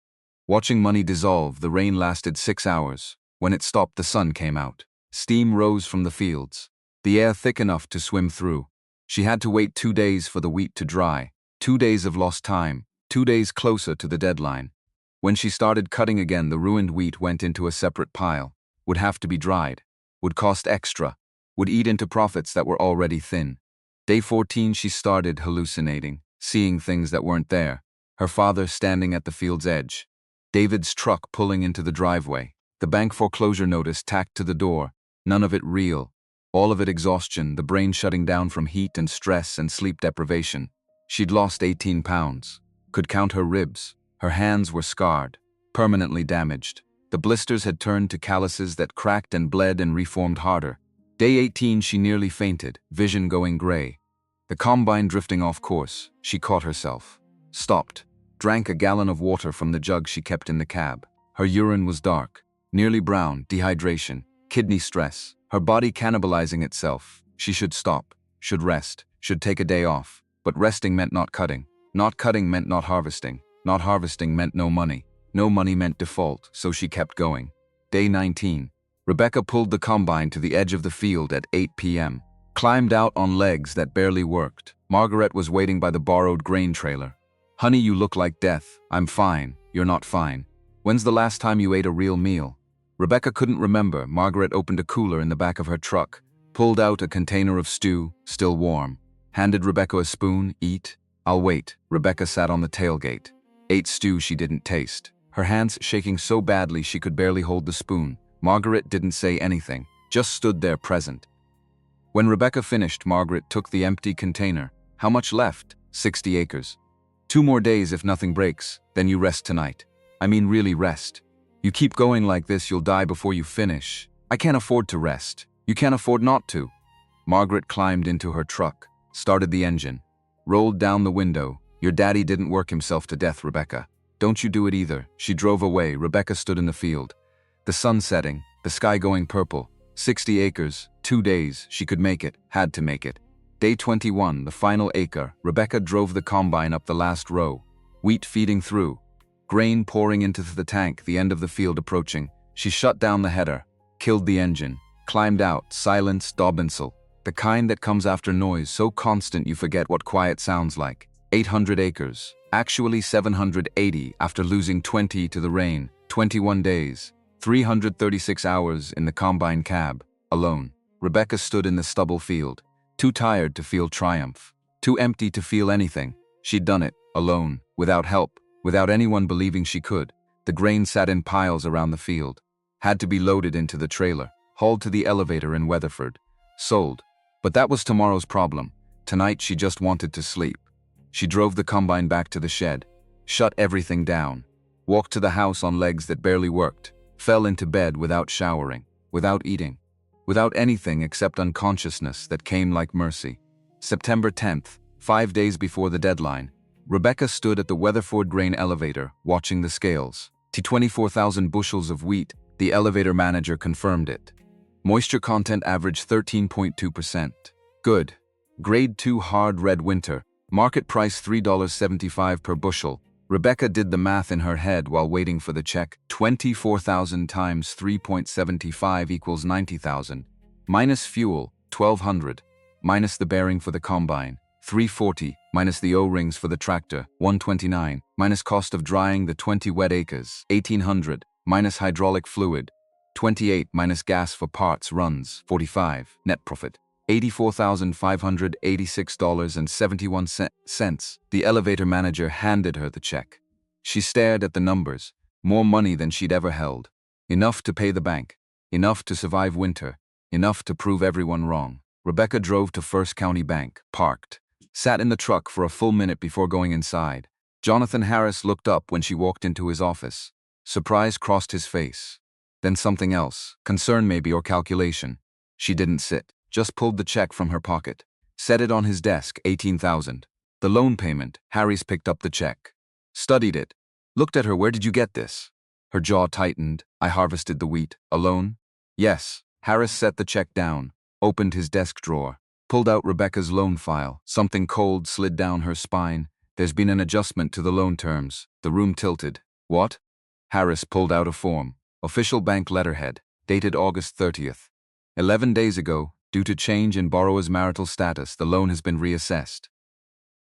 Watching money dissolve. The rain lasted 6 hours. When it stopped, the sun came out. Steam rose from the fields. The air thick enough to swim through. She had to wait 2 days for the wheat to dry. 2 days of lost time. 2 days closer to the deadline. When she started cutting again, the ruined wheat went into a separate pile. Would have to be dried. Would cost extra. Would eat into profits that were already thin. Day 14 she started hallucinating, seeing things that weren't there. Her father standing at the field's edge. David's truck pulling into the driveway. The bank foreclosure notice tacked to the door. None of it real. All of it exhaustion, the brain shutting down from heat and stress and sleep deprivation. She'd lost 18 pounds. Could count her ribs. Her hands were scarred, permanently damaged. The blisters had turned to calluses that cracked and bled and reformed harder. Day 18 she nearly fainted, vision going gray. The combine drifting off course. She caught herself. Stopped. Drank a gallon of water from the jug she kept in the cab. Her urine was dark, nearly brown, dehydration, kidney stress, her body cannibalizing itself. She should stop, should rest, should take a day off. But resting meant not cutting. Not cutting meant not harvesting. Not harvesting meant no money. No money meant default, so she kept going. Day 19. Rebecca pulled the combine to the edge of the field at 8 p.m. Climbed out on legs that barely worked. Margaret was waiting by the borrowed grain trailer. Honey, you look like death. I'm fine. You're not fine. When's the last time you ate a real meal? Rebecca couldn't remember. Margaret opened a cooler in the back of her truck, pulled out a container of stew, still warm. Handed Rebecca a spoon. Eat. I'll wait. Rebecca sat on the tailgate. Ate stew she didn't taste. Her hands shaking so badly she could barely hold the spoon. Margaret didn't say anything, just stood there present. When Rebecca finished, Margaret took the empty container. How much left? 60 acres. 2 more days if nothing breaks, then you rest tonight. I mean really rest. You keep going like this, you'll die before you finish. I can't afford to rest. You can't afford not to. Margaret climbed into her truck, started the engine, rolled down the window. Your daddy didn't work himself to death, Rebecca. Don't you do it either. She drove away. Rebecca stood in the field. The sun setting, the sky going purple. 60 acres, 2 days, she could make it, had to make it. Day 21, the final acre, Rebecca drove the combine up the last row. Wheat feeding through. Grain pouring into the tank, the end of the field approaching. She shut down the header, killed the engine, Climbed out, silence, Dobinsel. The kind that comes after noise so constant you forget what quiet sounds like. 800 acres. Actually 780 after losing 20 to the rain. 21 days. 336 hours in the combine cab. Alone. Rebecca stood in the stubble field. Too tired to feel triumph. Too empty to feel anything. She'd done it. Alone. Without help. Without anyone believing she could. The grain sat in piles around the field. Had to be loaded into the trailer. Hauled to the elevator in Weatherford. Sold. But that was tomorrow's problem. Tonight she just wanted to sleep. She drove the combine back to the shed. Shut everything down. Walked to the house on legs that barely worked. Fell into bed without showering. Without eating. Without anything except unconsciousness that came like mercy. September 10th, 5 days before the deadline. Rebecca stood at the Weatherford grain elevator, watching the scales. 24,000 bushels of wheat. The elevator manager confirmed it. Moisture content averaged 13.2%. Good. Grade 2 hard red winter. Market price $3.75 per bushel. Rebecca did the math in her head while waiting for the check. 24,000 times 3.75 equals 90,000. Minus fuel, 1,200. Minus the bearing for the combine, 340. Minus the O-rings for the tractor, 129. Minus cost of drying the 20 wet acres, 1,800. Minus hydraulic fluid, 28. Minus gas for parts runs, 45. Net profit, $84,586.71. The elevator manager handed her the check. She stared at the numbers. More money than she'd ever held. Enough to pay the bank. Enough to survive winter. Enough to prove everyone wrong. Rebecca drove to First County Bank, parked. Sat in the truck for a full minute before going inside. Jonathan Harris looked up when she walked into his office. Surprise crossed his face. Then something else, concern maybe or calculation. She didn't sit, just pulled the check from her pocket. Set it on his desk, 18,000. The loan payment. Harris picked up the check. Studied it. Looked at her. Where did you get this? Her jaw tightened. I harvested the wheat. Alone? Yes. Harris set the check down. Opened his desk drawer. Pulled out Rebecca's loan file. Something cold slid down her spine. There's been an adjustment to the loan terms. The room tilted. What? Harris pulled out a form. Official bank letterhead. Dated August 30th. 11 days ago, due to change in borrower's marital status, the loan has been reassessed.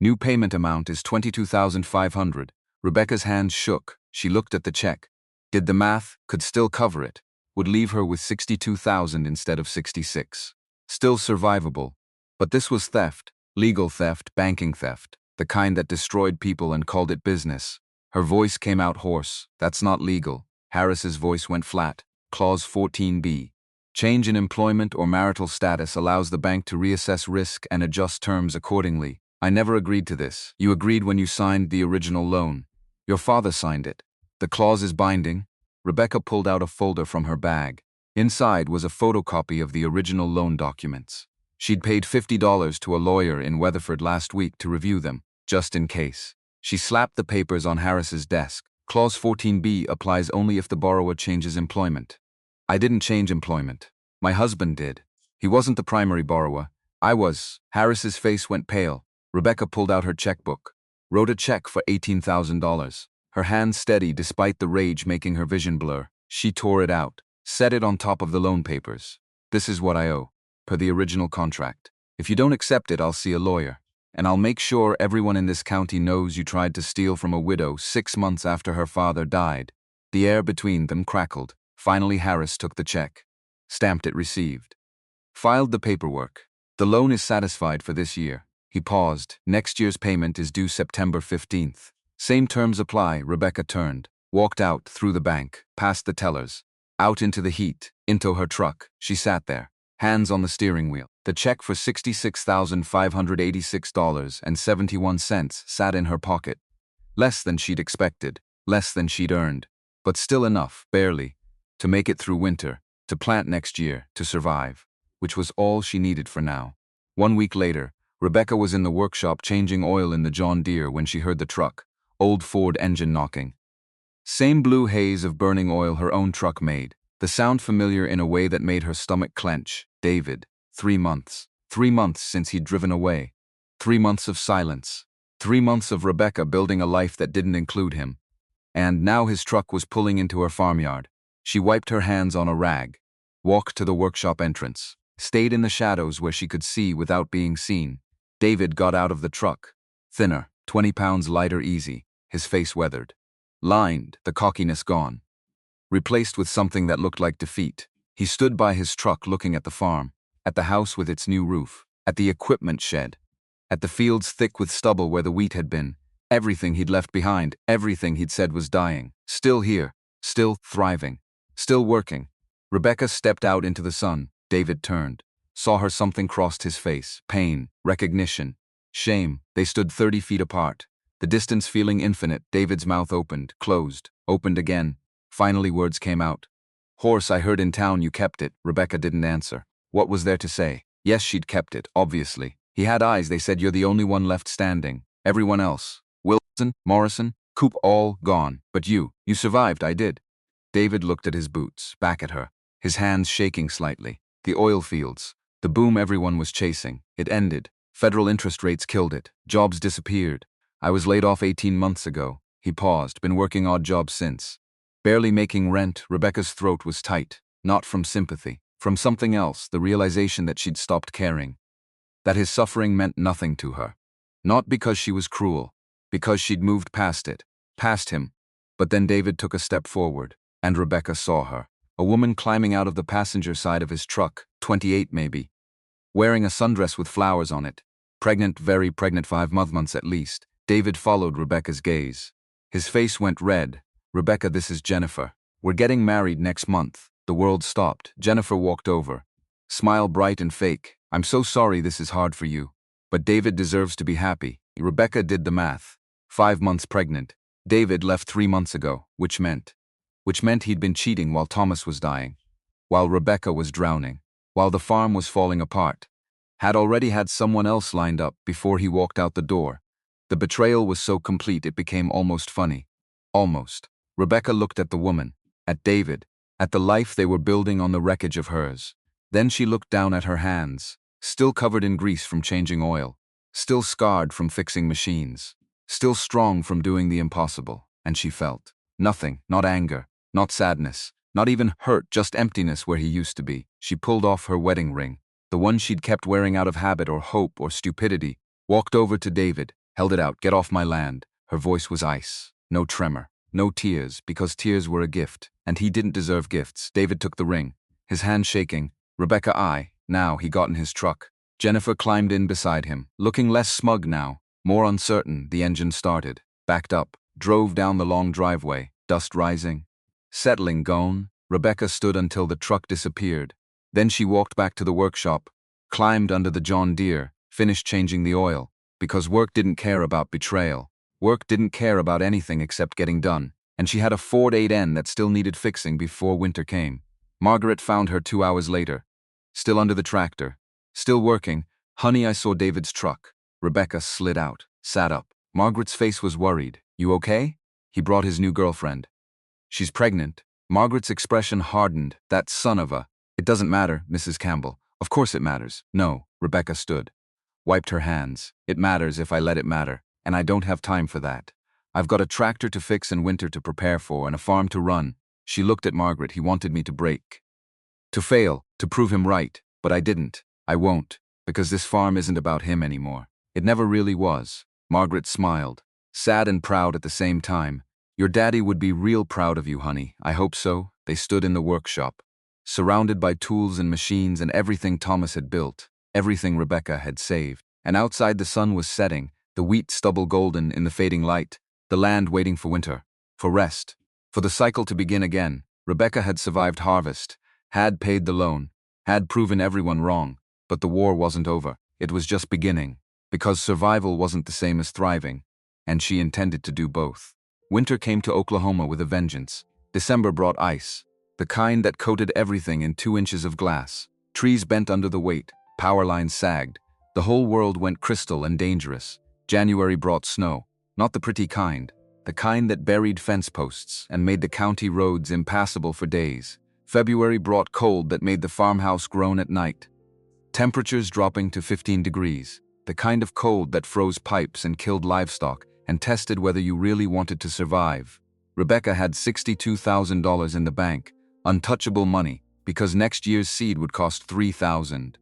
New payment amount is $22,500. Rebecca's hands shook. She looked at the check. Did the math, could still cover it. Would leave her with $62,000 instead of $66,000. Still survivable. But this was theft. Legal theft, banking theft. The kind that destroyed people and called it business. Her voice came out hoarse. That's not legal. Harris's voice went flat. Clause 14b. Change in employment or marital status allows the bank to reassess risk and adjust terms accordingly. I never agreed to this. You agreed when you signed the original loan. Your father signed it. The clause is binding. Rebecca pulled out a folder from her bag. Inside was a photocopy of the original loan documents. She'd paid $50 to a lawyer in Weatherford last week to review them, just in case. She slapped the papers on Harris's desk. Clause 14b applies only if the borrower changes employment. I didn't change employment. My husband did. He wasn't the primary borrower. I was. Harris's face went pale. Rebecca pulled out her checkbook. Wrote a check for $18,000. Her hand steady despite the rage making her vision blur. She tore it out. Set it on top of the loan papers. This is what I owe, per the original contract. If you don't accept it, I'll see a lawyer. And I'll make sure everyone in this county knows you tried to steal from a widow 6 months after her father died. The air between them crackled. Finally, Harris took the check. Stamped it received. Filed the paperwork. The loan is satisfied for this year. He paused. Next year's payment is due September 15th. Same terms apply. Rebecca turned. Walked out, through the bank, past the tellers. Out into the heat, into her truck. She sat there, hands on the steering wheel. The check for $66,586.71 sat in her pocket. Less than she'd expected, less than she'd earned, but still enough, barely, to make it through winter, to plant next year, to survive, which was all she needed for now. 1 week later, Rebecca was in the workshop changing oil in the John Deere when she heard the truck, old Ford engine knocking. Same blue haze of burning oil her own truck made, the sound familiar in a way that made her stomach clench. David. 3 months. 3 months since he'd driven away. 3 months of silence. 3 months of Rebecca building a life that didn't include him. And now his truck was pulling into her farmyard. She wiped her hands on a rag. walked to the workshop entrance, stayed in the shadows where she could see without being seen. David got out of the truck. Thinner, 20 pounds lighter easy, his face weathered. Lined, the cockiness gone. Replaced with something that looked like defeat. He stood by his truck looking at the farm, at the house with its new roof, at the equipment shed, at the fields thick with stubble where the wheat had been. Everything he'd left behind, everything he'd said was dying. Still here, still thriving, still working. Rebecca stepped out into the sun. David turned, saw her. Something crossed his face. Pain, recognition, shame. They stood 30 feet apart, the distance feeling infinite. David's mouth opened, closed, opened again. Finally words came out. "Horse I heard in town you kept it." Rebecca didn't answer. What was there to say? Yes, she'd kept it, obviously. He had eyes. They said, "You're the only one left standing. Everyone else, Wilson, Morrison, Coop, all gone. But you survived." "I did." David looked at his boots, back at her, his hands shaking slightly. The oil fields, the boom everyone was chasing. It ended. Federal interest rates killed it. Jobs disappeared. "I was laid off 18 months ago." He paused, been working odd jobs since. Barely making rent. Rebecca's throat was tight, not from sympathy, from something else, the realization that she'd stopped caring. That his suffering meant nothing to her. Not because she was cruel, because she'd moved past it, past him. But then David took a step forward, and Rebecca saw her. A woman climbing out of the passenger side of his truck, 28 maybe, wearing a sundress with flowers on it. Pregnant, very pregnant, 5 months at least. David followed Rebecca's gaze. His face went red. "Rebecca, this is Jennifer. We're getting married next month." The world stopped. Jennifer walked over. Smile bright and fake. "I'm so sorry this is hard for you. But David deserves to be happy." Rebecca did the math. 5 months pregnant. David left 3 months ago, which meant he'd been cheating while Thomas was dying, while Rebecca was drowning, while the farm was falling apart. Had already had someone else lined up before he walked out the door. The betrayal was so complete it became almost funny. Almost. Rebecca looked at the woman, at David, at the life they were building on the wreckage of hers. Then she looked down at her hands, still covered in grease from changing oil, still scarred from fixing machines, still strong from doing the impossible, and she felt nothing, not anger, not sadness, not even hurt, just emptiness where he used to be. She pulled off her wedding ring, the one she'd kept wearing out of habit or hope or stupidity, walked over to David, held it out. "Get off my land." Her voice was ice, no tremor. No tears, because tears were a gift, and he didn't deserve gifts. David took the ring, his hand shaking. "Rebecca, Now he got in his truck. Jennifer climbed in beside him, looking less smug now, more uncertain. The engine started, backed up, drove down the long driveway, dust rising. Settling, gone. Rebecca stood until the truck disappeared. Then she walked back to the workshop, climbed under the John Deere, finished changing the oil, because work didn't care about betrayal. Work didn't care about anything except getting done, and she had a Ford 8N that still needed fixing before winter came. Margaret found her 2 hours later, still under the tractor, still working. "Honey, I saw David's truck." Rebecca slid out, sat up. Margaret's face was worried. "You okay?" He brought his new girlfriend. "She's pregnant." Margaret's expression hardened. "That son of a—" "It doesn't matter, Mrs. Campbell." "Of course it matters." "No." Rebecca stood, wiped her hands. "It matters if I let it matter. And I don't have time for that. I've got a tractor to fix and winter to prepare for and a farm to run." She looked at Margaret. "He wanted me to break, to fail, to prove him right. But I didn't. I won't, because this farm isn't about him anymore. It never really was." Margaret smiled, sad and proud at the same time. "Your daddy would be real proud of you, honey. I hope so." They stood in the workshop, surrounded by tools and machines and everything Thomas had built, everything Rebecca had saved. And outside the sun was setting, the wheat stubble golden in the fading light, the land waiting for winter, for rest, for the cycle to begin again. Rebecca had survived harvest, had paid the loan, had proven everyone wrong, but the war wasn't over. It was just beginning, because survival wasn't the same as thriving, and she intended to do both. Winter came to Oklahoma with a vengeance. December brought ice, the kind that coated everything in 2 inches of glass. Trees bent under the weight, power lines sagged. The whole world went crystal and dangerous. January brought snow, not the pretty kind, the kind that buried fence posts and made the county roads impassable for days. February brought cold that made the farmhouse groan at night. Temperatures dropping to 15 degrees, the kind of cold that froze pipes and killed livestock and tested whether you really wanted to survive. Rebecca had $62,000 in the bank, untouchable money, because next year's seed would cost $3,000.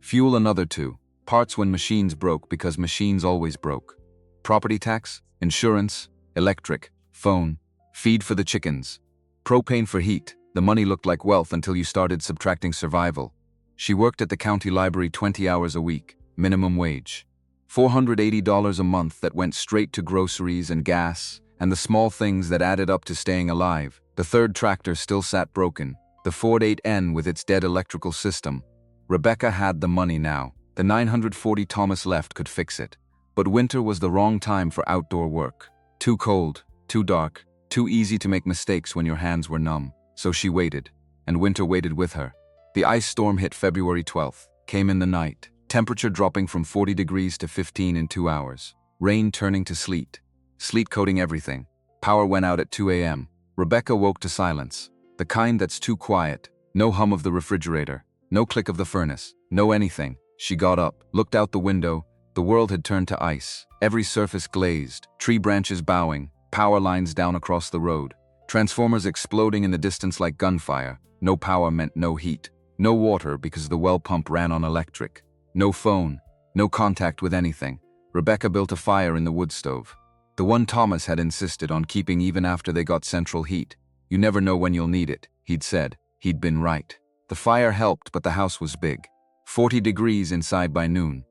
Fuel another 2. Parts when machines broke because machines always broke. Property tax, insurance, electric, phone, feed for the chickens. Propane for heat. The money looked like wealth until you started subtracting survival. She worked at the county library 20 hours a week, minimum wage. $480 a month that went straight to groceries and gas, and the small things that added up to staying alive. The third tractor still sat broken, the Ford 8N with its dead electrical system. Rebecca had the money now. The 940 Thomas left could fix it. But winter was the wrong time for outdoor work. Too cold, too dark, too easy to make mistakes when your hands were numb. So she waited, and winter waited with her. The ice storm hit February 12th, came in the night, temperature dropping from 40 degrees to 15 in 2 hours. Rain turning to sleet. Sleet coating everything. Power went out at 2 a.m. Rebecca woke to silence. The kind that's too quiet. No hum of the refrigerator. No click of the furnace. No anything. She got up, looked out the window. The world had turned to ice. Every surface glazed. Tree branches bowing. Power lines down across the road. Transformers exploding in the distance like gunfire. No power meant no heat. No water because the well pump ran on electric. No phone. No contact with anything. Rebecca built a fire in the wood stove. The one Thomas had insisted on keeping even after they got central heat. You never know when you'll need it, he'd said. He'd been right. The fire helped, but the house was big. 40 degrees inside by noon.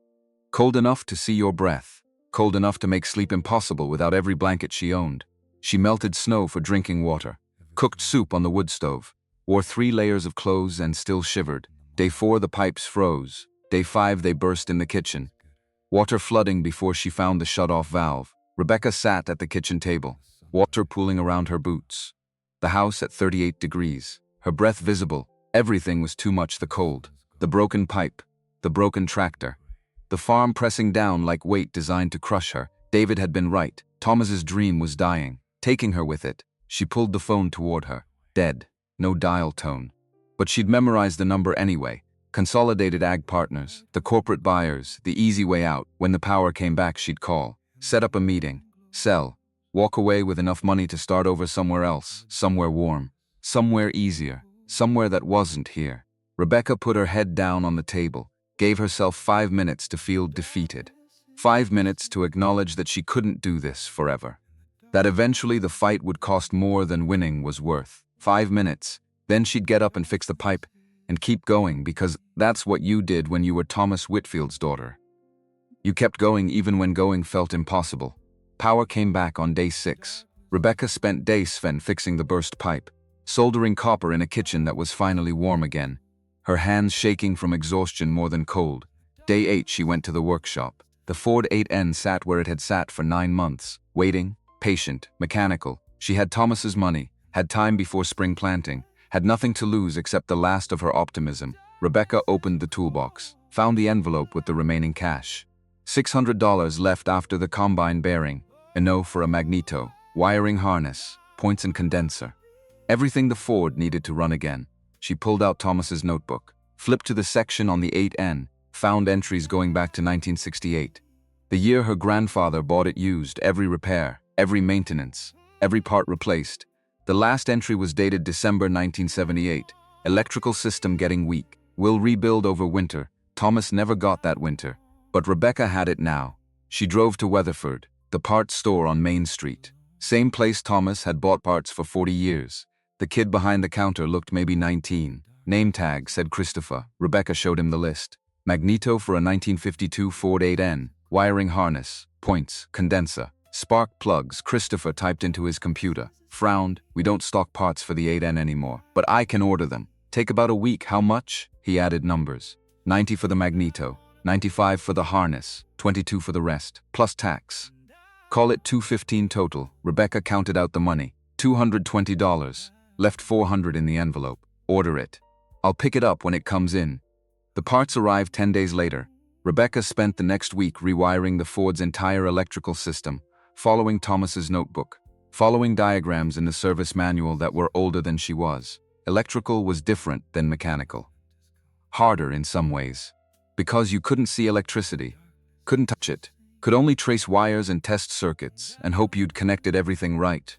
Cold enough to see your breath. Cold enough to make sleep impossible without every blanket she owned. She melted snow for drinking water. Cooked soup on the wood stove. Wore 3 layers of clothes and still shivered. Day 4 the pipes froze. Day 5 they burst in the kitchen. Water flooding before she found the shut-off valve. Rebecca sat at the kitchen table. Water pooling around her boots. The house at 38 degrees. Her breath visible. Everything was too much. The cold. The broken pipe. The broken tractor. The farm pressing down like weight designed to crush her. David had been right. Thomas's dream was dying. Taking her with it. She pulled the phone toward her. Dead. No dial tone. But she'd memorized the number anyway. Consolidated Ag Partners, the corporate buyers, the easy way out. When the power came back, she'd call. Set up a meeting. Sell. Walk away with enough money to start over somewhere else. Somewhere warm. Somewhere easier. Somewhere that wasn't here. Rebecca put her head down on the table. Gave herself 5 minutes to feel defeated. 5 minutes to acknowledge that she couldn't do this forever. That eventually the fight would cost more than winning was worth. 5 minutes. Then she'd get up and fix the pipe and keep going, because that's what you did when you were Thomas Whitfield's daughter. You kept going even when going felt impossible. Power came back on day 6. Rebecca spent days fixing the burst pipe, soldering copper in a kitchen that was finally warm again, her hands shaking from exhaustion more than cold. Day 8 she went to the workshop. The Ford 8N sat where it had sat for 9 months, waiting, patient, mechanical. She had Thomas's money, had time before spring planting, had nothing to lose except the last of her optimism. Rebecca opened the toolbox, found the envelope with the remaining cash. $600 left after the combine bearing, enough for a magneto, wiring harness, points and condenser. Everything the Ford needed to run again. She pulled out Thomas's notebook, flipped to the section on the 8N, found entries going back to 1968. The year her grandfather bought it used, every repair, every maintenance, every part replaced. The last entry was dated December 1978. Electrical system getting weak. Will rebuild over winter. Thomas never got that winter. But Rebecca had it now. She drove to Weatherford, the parts store on Main Street. Same place Thomas had bought parts for 40 years. The kid behind the counter looked maybe 19. Name tag said Christopher. Rebecca showed him the list. Magneto for a 1952 Ford 8N. Wiring harness. Points. Condenser. Spark plugs. Christopher typed into his computer. Frowned. We don't stock parts for the 8N anymore, but I can order them. Take about a week. How much? He added numbers. 90 for the magneto. 95 for the harness. 22 for the rest, plus tax. Call it $215 total. Rebecca counted out the money. $220. Left $400 in the envelope. Order it. I'll pick it up when it comes in. The parts arrived 10 days later. Rebecca spent the next week rewiring the Ford's entire electrical system, following Thomas's notebook, following diagrams in the service manual that were older than she was. Electrical was different than mechanical. Harder in some ways. Because you couldn't see electricity, couldn't touch it, could only trace wires and test circuits and hope you'd connected everything right.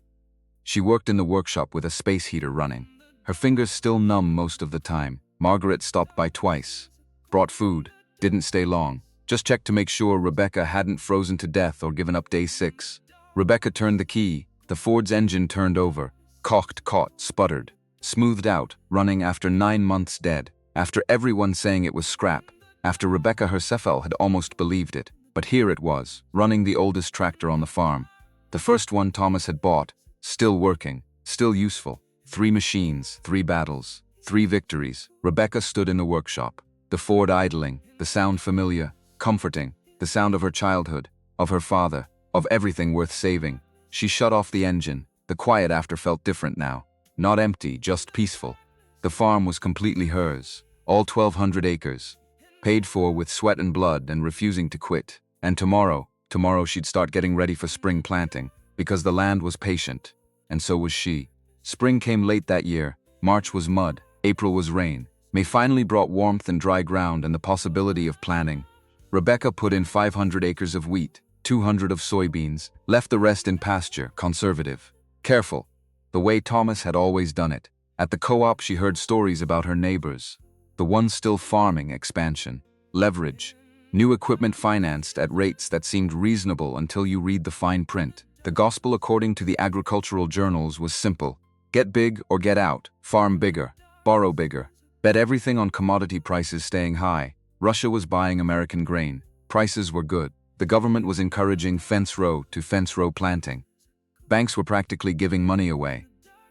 She worked in the workshop with a space heater running. Her fingers still numb most of the time. Margaret stopped by twice. Brought food. Didn't stay long. Just checked to make sure Rebecca hadn't frozen to death or given up day 6. Rebecca turned the key. The Ford's engine turned over. Cocked, caught, sputtered. Smoothed out, running after 9 months dead. After everyone saying it was scrap. After Rebecca herself had almost believed it. But here it was, running the oldest tractor on the farm. The first one Thomas had bought. Still working. Still useful. 3 machines, 3 battles, 3 victories. Rebecca stood in the workshop. The Ford idling. The sound familiar. Comforting. The sound of her childhood. Of her father. Of everything worth saving. She shut off the engine. The quiet after felt different now. Not empty, just peaceful. The farm was completely hers. All 1,200 acres. Paid for with sweat and blood and refusing to quit. And tomorrow she'd start getting ready for spring planting. Because the land was patient. And so was she. Spring came late that year. March was mud. April was rain. May finally brought warmth and dry ground and the possibility of planting. Rebecca put in 500 acres of wheat, 200 of soybeans, left the rest in pasture, conservative. Careful. The way Thomas had always done it. At the co-op she heard stories about her neighbors. The ones still farming, expansion, leverage, new equipment financed at rates that seemed reasonable until you read the fine print. The gospel according to the agricultural journals was simple. Get big or get out, farm bigger, borrow bigger. Bet everything on commodity prices staying high. Russia was buying American grain. Prices were good. The government was encouraging fence row to fence row planting. Banks were practically giving money away.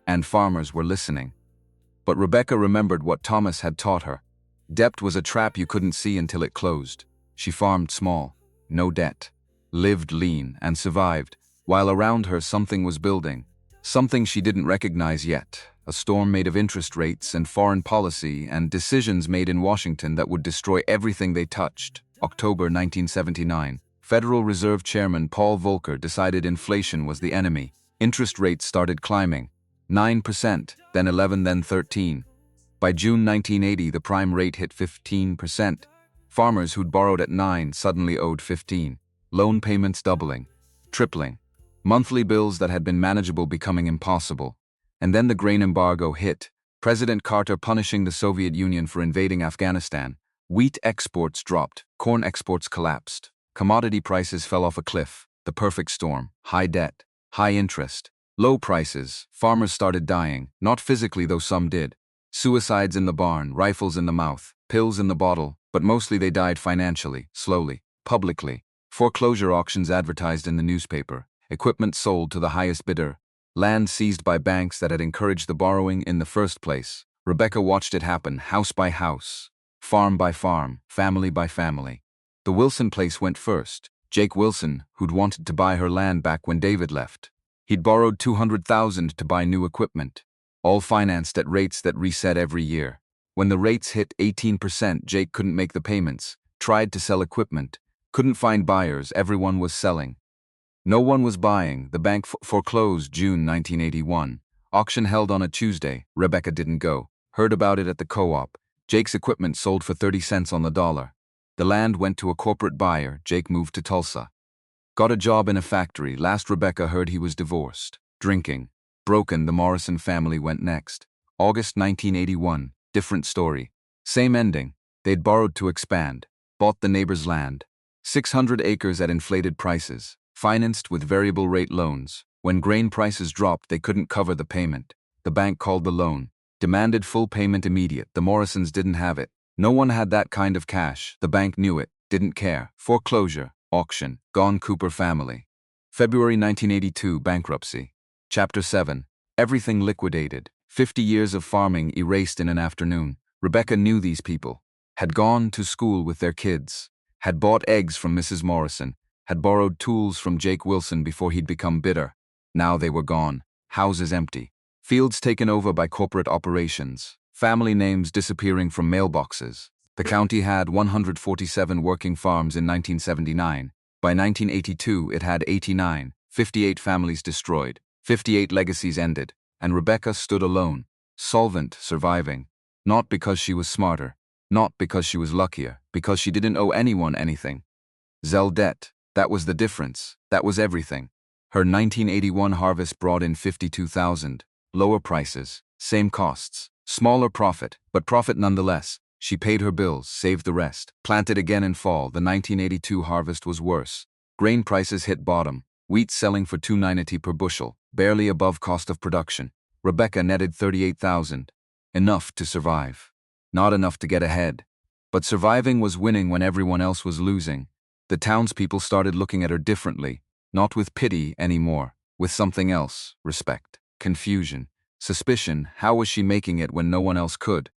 And farmers were listening. But Rebecca remembered what Thomas had taught her. Debt was a trap you couldn't see until it closed. She farmed small, no debt, lived lean and survived, while around her something was building. Something she didn't recognize yet. A storm made of interest rates and foreign policy and decisions made in Washington that would destroy everything they touched. October 1979. Federal Reserve Chairman Paul Volcker decided inflation was the enemy. Interest rates started climbing. 9%, then 11, then 13. By June 1980, the prime rate hit 15%. Farmers who'd borrowed at 9 suddenly owed 15. Loan payments doubling, tripling. Monthly bills that had been manageable becoming impossible. And then the grain embargo hit. President Carter punishing the Soviet Union for invading Afghanistan. Wheat exports dropped, corn exports collapsed. Commodity prices fell off a cliff. The perfect storm. High debt, high interest, low prices. Farmers started dying, not physically though some did. Suicides in the barn, rifles in the mouth, pills in the bottle, but mostly they died financially, slowly, publicly. Foreclosure auctions advertised in the newspaper. Equipment sold to the highest bidder. Land seized by banks that had encouraged the borrowing in the first place. Rebecca watched it happen, house by house, farm by farm, family by family. The Wilson place went first. Jake Wilson, who'd wanted to buy her land back when David left. He'd borrowed $200,000 to buy new equipment, all financed at rates that reset every year. When the rates hit 18%, Jake couldn't make the payments, tried to sell equipment, couldn't find buyers, everyone was selling. No one was buying. The bank foreclosed June 1981. Auction held on a Tuesday. Rebecca didn't go. Heard about it at the co-op. Jake's equipment sold for 30 cents on the dollar. The land went to a corporate buyer. Jake moved to Tulsa. Got a job in a factory. Last Rebecca heard he was divorced. Drinking. Broken. The Morrison family went next. August 1981. Different story. Same ending. They'd borrowed to expand. Bought the neighbor's land. 600 acres at inflated prices. Financed with variable rate loans. When grain prices dropped, they couldn't cover the payment. The bank called the loan. Demanded full payment immediate. The Morrisons didn't have it. No one had that kind of cash. The bank knew it. Didn't care. Foreclosure. Auction. Gone Cooper family. February 1982. Bankruptcy. Chapter 7. Everything liquidated. 50 years of farming erased in an afternoon. Rebecca knew these people. Had gone to school with their kids. Had bought eggs from Mrs. Morrison. Had borrowed tools from Jake Wilson before he'd become bitter. Now they were gone. Houses empty. Fields taken over by corporate operations. Family names disappearing from mailboxes. The county had 147 working farms in 1979. By 1982, it had 89. 58 families destroyed. 58 legacies ended. And Rebecca stood alone. Solvent, surviving. Not because she was smarter. Not because she was luckier. Because she didn't owe anyone anything. Zell debt. That was the difference. That was everything. Her 1981 harvest brought in $52,000. Lower prices, same costs. Smaller profit, but profit nonetheless. She paid her bills, saved the rest. Planted again in fall, the 1982 harvest was worse. Grain prices hit bottom. Wheat selling for $2.90 per bushel, barely above cost of production. Rebecca netted $38,000. Enough to survive. Not enough to get ahead. But surviving was winning when everyone else was losing. The townspeople started looking at her differently, not with pity anymore, with something else: respect, confusion, suspicion. How was she making it when no one else could?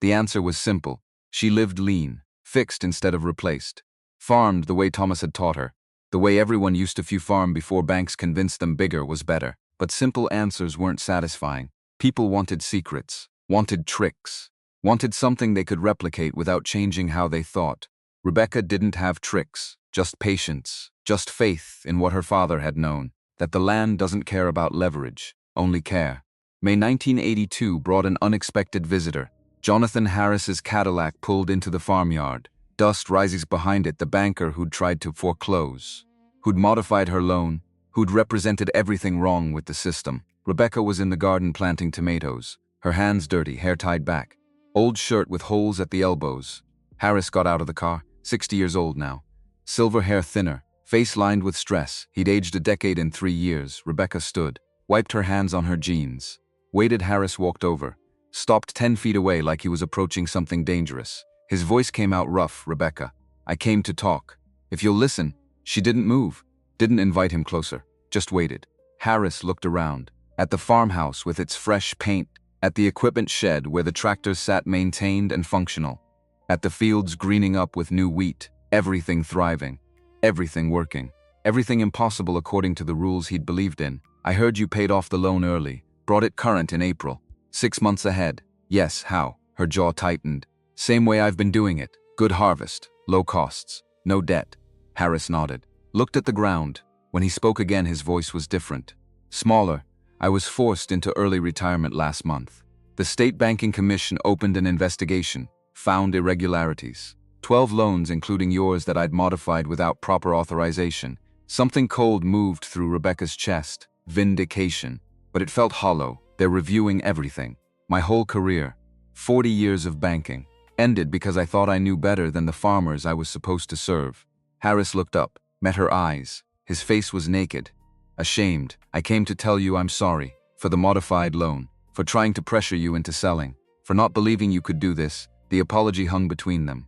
The answer was simple. She lived lean, fixed instead of replaced. Farmed the way Thomas had taught her. The way everyone used to farm before banks convinced them bigger was better. But simple answers weren't satisfying. People wanted secrets, wanted tricks, wanted something they could replicate without changing how they thought. Rebecca didn't have tricks, just patience, just faith in what her father had known, that the land doesn't care about leverage, only care. May 1982 brought an unexpected visitor. Jonathan Harris's Cadillac pulled into the farmyard. Dust rises behind it, the banker who'd tried to foreclose, who'd modified her loan, who'd represented everything wrong with the system. Rebecca was in the garden planting tomatoes, her hands dirty, hair tied back, old shirt with holes at the elbows. Harris got out of the car, 60 years old now. Silver hair thinner, face lined with stress. He'd aged a decade in 3 years. Rebecca stood, wiped her hands on her jeans. Waited. Harris walked over, stopped 10 feet away like he was approaching something dangerous. His voice came out rough. "Rebecca, I came to talk. If you'll listen." She didn't move, didn't invite him closer, just waited. Harris looked around, at the farmhouse with its fresh paint, at the equipment shed where the tractors sat maintained and functional, at the fields greening up with new wheat, everything thriving, everything working, everything impossible according to the rules he'd believed in. "I heard you paid off the loan early, brought it current in April. 6 months ahead." "Yes, how?" Her jaw tightened. "Same way I've been doing it. Good harvest, low costs, no debt." Harris nodded, looked at the ground. When he spoke again, his voice was different, smaller. "I was forced into early retirement last month. The State Banking Commission opened an investigation, found irregularities. 12 loans, including yours, that I'd modified without proper authorization." Something cold moved through Rebecca's chest. Vindication. But it felt hollow. They're reviewing everything. My whole career, 40 years of banking, ended because I thought I knew better than the farmers I was supposed to serve. Harris looked up, met her eyes. His face was naked, ashamed. "I came to tell you I'm sorry, for the modified loan, for trying to pressure you into selling, for not believing you could do this." The apology hung between them.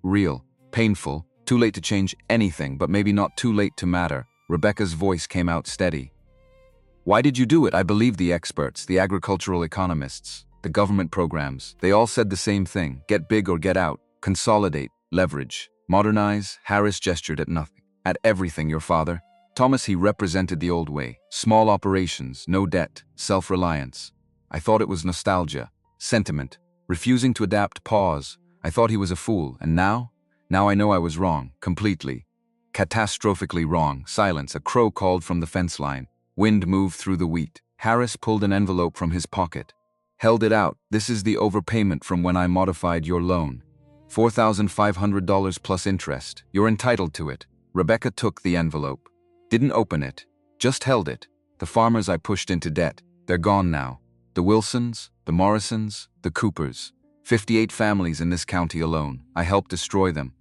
Real, painful, too late to change anything, but maybe not too late to matter. Rebecca's voice came out steady. "Why did you do it?" "I believe the experts, the agricultural economists, the government programs, they all said the same thing: get big or get out, consolidate, leverage, modernize." Harris gestured at nothing. "At everything, your father." Thomas, he represented the old way. Small operations, no debt, self-reliance. I thought it was nostalgia, sentiment, refusing to adapt. Pause. I thought he was a fool, and now? Now I know I was wrong, completely. Catastrophically wrong. Silence. A crow called from the fence line. Wind moved through the wheat. Harris pulled an envelope from his pocket, held it out. "This is the overpayment from when I modified your loan. $4,500 plus interest. You're entitled to it." Rebecca took the envelope. Didn't open it, just held it. "The farmers I pushed into debt, they're gone now. The Wilsons, the Morrisons, the Coopers. 58 families in this county alone. I helped destroy them.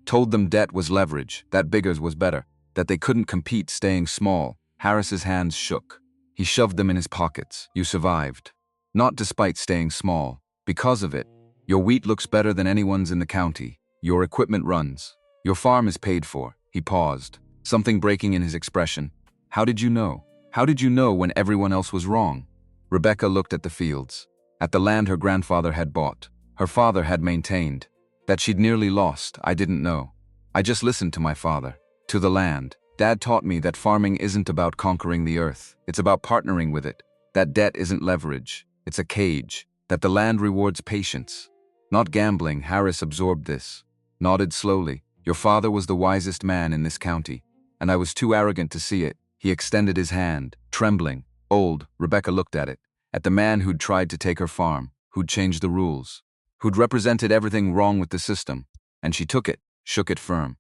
Told them debt was leverage, that bigger was better, that they couldn't compete staying small." Harris's hands shook. He shoved them in his pockets. "You survived. Not despite staying small. Because of it. Your wheat looks better than anyone's in the county. Your equipment runs. Your farm is paid for." He paused, something breaking in his expression. "How did you know? How did you know when everyone else was wrong?" Rebecca looked at the fields, at the land her grandfather had bought, her father had maintained, that she'd nearly lost. "I didn't know. I just listened to my father, to the land. Dad taught me that farming isn't about conquering the earth, it's about partnering with it. That debt isn't leverage, it's a cage. That the land rewards patience, not gambling." Harris absorbed this, nodded slowly. "Your father was the wisest man in this county, and I was too arrogant to see it." He extended his hand, trembling, old. Rebecca looked at it, at the man who'd tried to take her farm, who'd changed the rules, who'd represented everything wrong with the system, and she took it, shook it firm.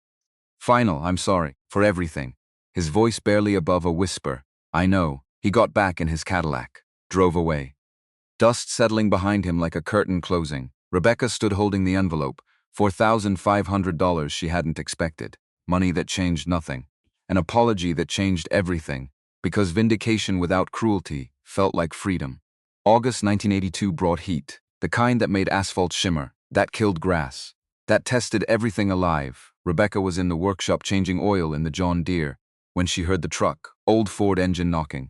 "Final, I'm sorry, for everything." His voice barely above a whisper. "I know." He got back in his Cadillac, drove away. dust settling behind him like a curtain closing. Rebecca stood holding the envelope, $4,500 she hadn't expected, money that changed nothing, an apology that changed everything, because vindication without cruelty felt like freedom. August 1982 brought heat, the kind that made asphalt shimmer, that killed grass, that tested everything alive. Rebecca was in the workshop changing oil in the John Deere when she heard the truck, old Ford engine knocking.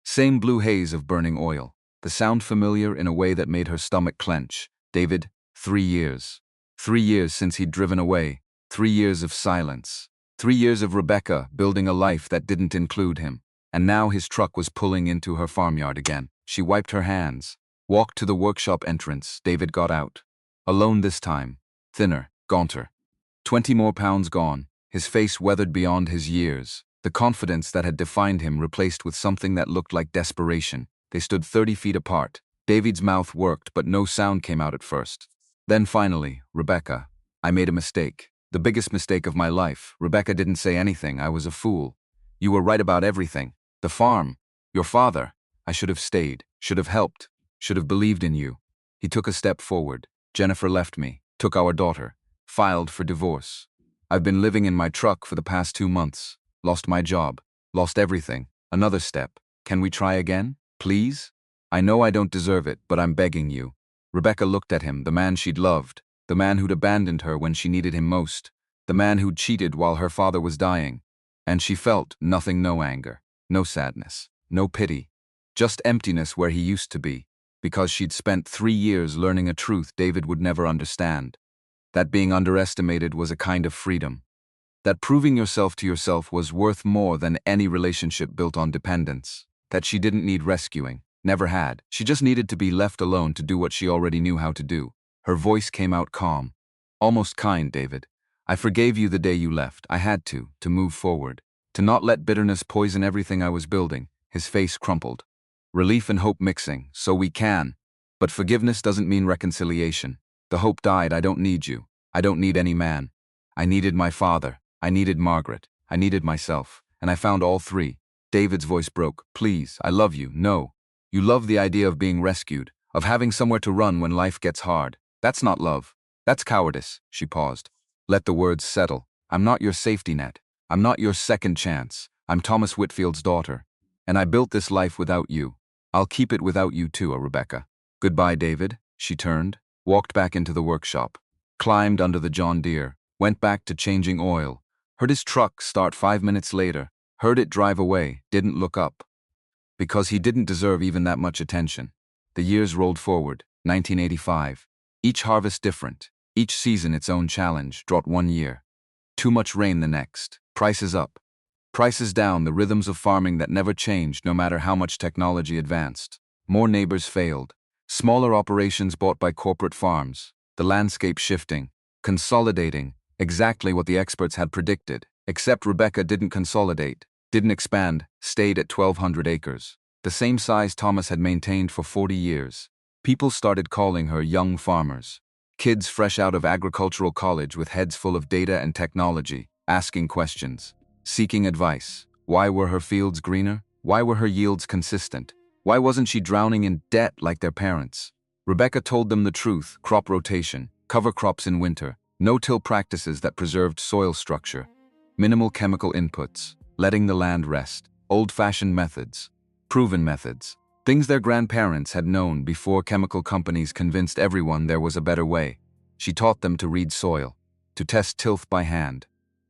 Same blue haze of burning oil, the sound familiar in a way that made her stomach clench. David, 3 years. 3 years since he'd driven away, 3 years of silence, 3 years of Rebecca building a life that didn't include him. And now his truck was pulling into her farmyard again. She wiped her hands, walked to the workshop entrance. David got out. Alone this time, thinner, gaunter. 20 more pounds gone, his face weathered beyond his years, the confidence that had defined him replaced with something that looked like desperation. They stood 30 feet apart. David's mouth worked, but no sound came out at first. Then finally, Rebecca, I made a mistake. The biggest mistake of my life. Rebecca didn't say anything. I was a fool. You were right about everything. The farm, your father. I should have stayed, should have helped, should have believed in you. He took a step forward. Jennifer left me, took our daughter, filed for divorce. I've been living in my truck for the past 2 months. Lost my job, lost everything. Another step. Can we try again, please? I know I don't deserve it, but I'm begging you. Rebecca looked at him, the man she'd loved, the man who'd abandoned her when she needed him most, the man who'd cheated while her father was dying. And she felt nothing, no anger, no sadness, no pity, just emptiness where he used to be, because she'd spent 3 years learning a truth David would never understand. That being underestimated was a kind of freedom. That proving yourself to yourself was worth more than any relationship built on dependence. That she didn't need rescuing, never had. She just needed to be left alone to do what she already knew how to do. Her voice came out calm, almost kind. David, I forgave you the day you left. I had to move forward, to not let bitterness poison everything I was building. His face crumpled. Relief and hope mixing, so we can. But forgiveness doesn't mean reconciliation. The hope died. I don't need you. I don't need any man. I needed my father. I needed Margaret. I needed myself. And I found all three. David's voice broke. Please, I love you. No. You love the idea of being rescued, of having somewhere to run when life gets hard. That's not love. That's cowardice. She paused. Let the words settle. I'm not your safety net. I'm not your second chance. I'm Thomas Whitfield's daughter. And I built this life without you. I'll keep it without you too, Rebecca. Goodbye, David. She turned, walked back into the workshop, climbed under the John Deere, went back to changing oil, heard his truck start 5 minutes later, heard it drive away, didn't look up. Because he didn't deserve even that much attention. The years rolled forward, 1985. Each harvest different, each season its own challenge. Drought 1 year. Too much rain the next. Prices up. Prices down, the rhythms of farming that never changed no matter how much technology advanced. More neighbors failed. Smaller operations bought by corporate farms. The landscape shifting, consolidating, exactly what the experts had predicted. Except Rebecca didn't consolidate, didn't expand, stayed at 1,200 acres. The same size Thomas had maintained for 40 years. People started calling her young farmers. Kids fresh out of agricultural college with heads full of data and technology, asking questions, seeking advice. Why were her fields greener? Why were her yields consistent? Why wasn't she drowning in debt like their parents? Rebecca told them the truth: crop rotation, cover crops in winter, no-till practices that preserved soil structure, minimal chemical inputs, letting the land rest, old-fashioned methods, proven methods, things their grandparents had known before chemical companies convinced everyone there was a better way. She taught them to read soil, to test tilth by hand,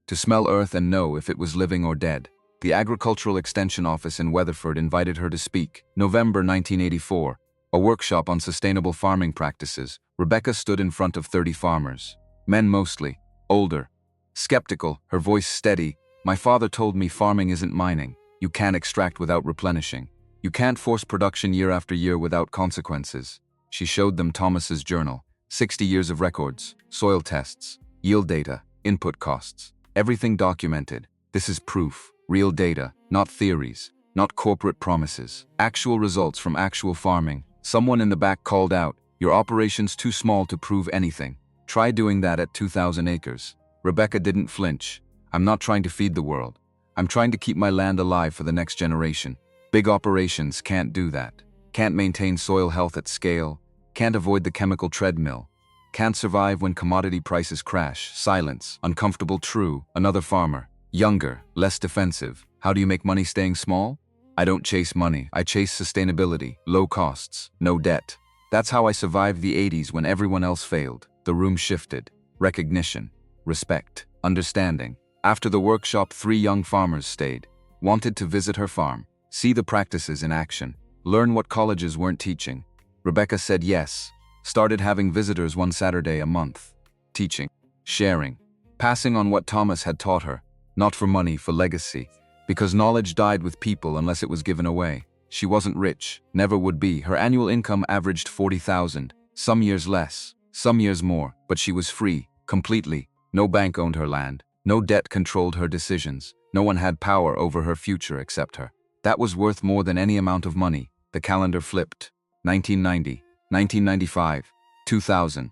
to smell earth and know if it was living or dead. The Agricultural Extension Office in Weatherford invited her to speak. November 1984, a workshop on sustainable farming practices. Rebecca stood in front of 30 farmers. Men mostly, older, skeptical, her voice steady. My father told me farming isn't mining. You can't extract without replenishing. You can't force production year after year without consequences. She showed them Thomas's journal, 60 years of records, soil tests, yield data, input costs, everything documented. This is proof, real data, not theories, not corporate promises, actual results from actual farming. Someone in the back called out, "Your operation's too small to prove anything. Try doing that at 2,000 acres. Rebecca didn't flinch. I'm not trying to feed the world. I'm trying to keep my land alive for the next generation. Big operations can't do that. can't maintain soil health at scale, can't avoid the chemical treadmill, can't survive when commodity prices crash. Silence, uncomfortable. True. Another farmer, younger, less defensive. How do you make money staying small? I don't chase money, I chase sustainability, low costs, no debt. That's how I survived the 80s when everyone else failed. The room shifted. Recognition, respect, understanding. After the workshop, 3 young farmers stayed, wanted to visit her farm, see the practices in action, learn what colleges weren't teaching. Rebecca said yes, started having visitors 1 Saturday a month, teaching, sharing, passing on what Thomas had taught her, not for money, for legacy, because knowledge died with people unless it was given away. She wasn't rich, never would be. Her annual income averaged $40,000, some years less, some years more, but she was free, completely. No bank owned her land, no debt controlled her decisions, no one had power over her future except her. That was worth more than any amount of money. The calendar flipped. 1990, 1995, 2000.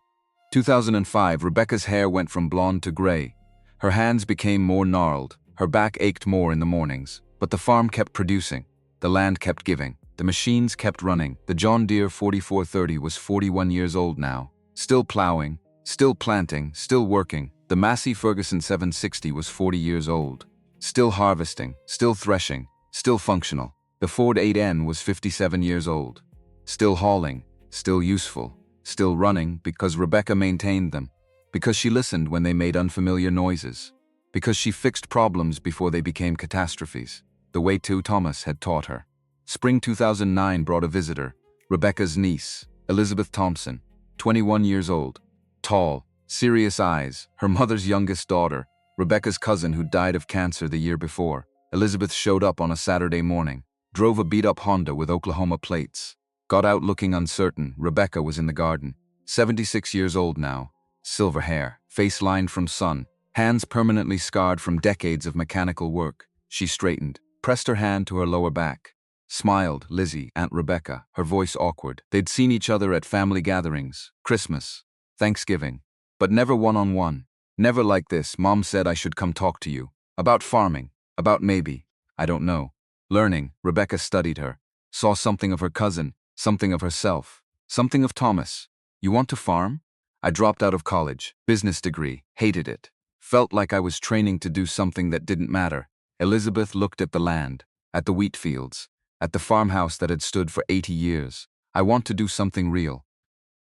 2005, Rebecca's hair went from blonde to gray. Her hands became more gnarled, her back ached more in the mornings. But the farm kept producing, the land kept giving, the machines kept running. The John Deere 4430 was 41 years old now, still plowing, still planting, still working. The Massey Ferguson 760 was 40 years old, still harvesting, still threshing, still functional. The Ford 8N was 57 years old, still hauling, still useful, still running because Rebecca maintained them, because she listened when they made unfamiliar noises, because she fixed problems before they became catastrophes, the way Thomas had taught her. Spring 2009 brought a visitor, Rebecca's niece, Elizabeth Thompson, 21 years old, tall, serious eyes, her mother's youngest daughter, Rebecca's cousin who died of cancer the year before. Elizabeth showed up on a Saturday morning, drove a beat-up Honda with Oklahoma plates, got out looking uncertain. Rebecca was in the garden, 76 years old now, silver hair, face lined from sun, hands permanently scarred from decades of mechanical work. She straightened, pressed her hand to her lower back, smiled. Lizzie, Aunt Rebecca, her voice awkward. They'd seen each other at family gatherings, Christmas, Thanksgiving, but never one-on-one. Never like this. Mom said I should come talk to you. About farming, about maybe, I don't know. Learning. Rebecca studied her, saw something of her cousin, something of herself, something of Thomas. You want to farm? I dropped out of college, business degree, hated it. Felt like I was training to do something that didn't matter. Elizabeth looked at the land, at the wheat fields, at the farmhouse that had stood for 80 years. I want to do something real.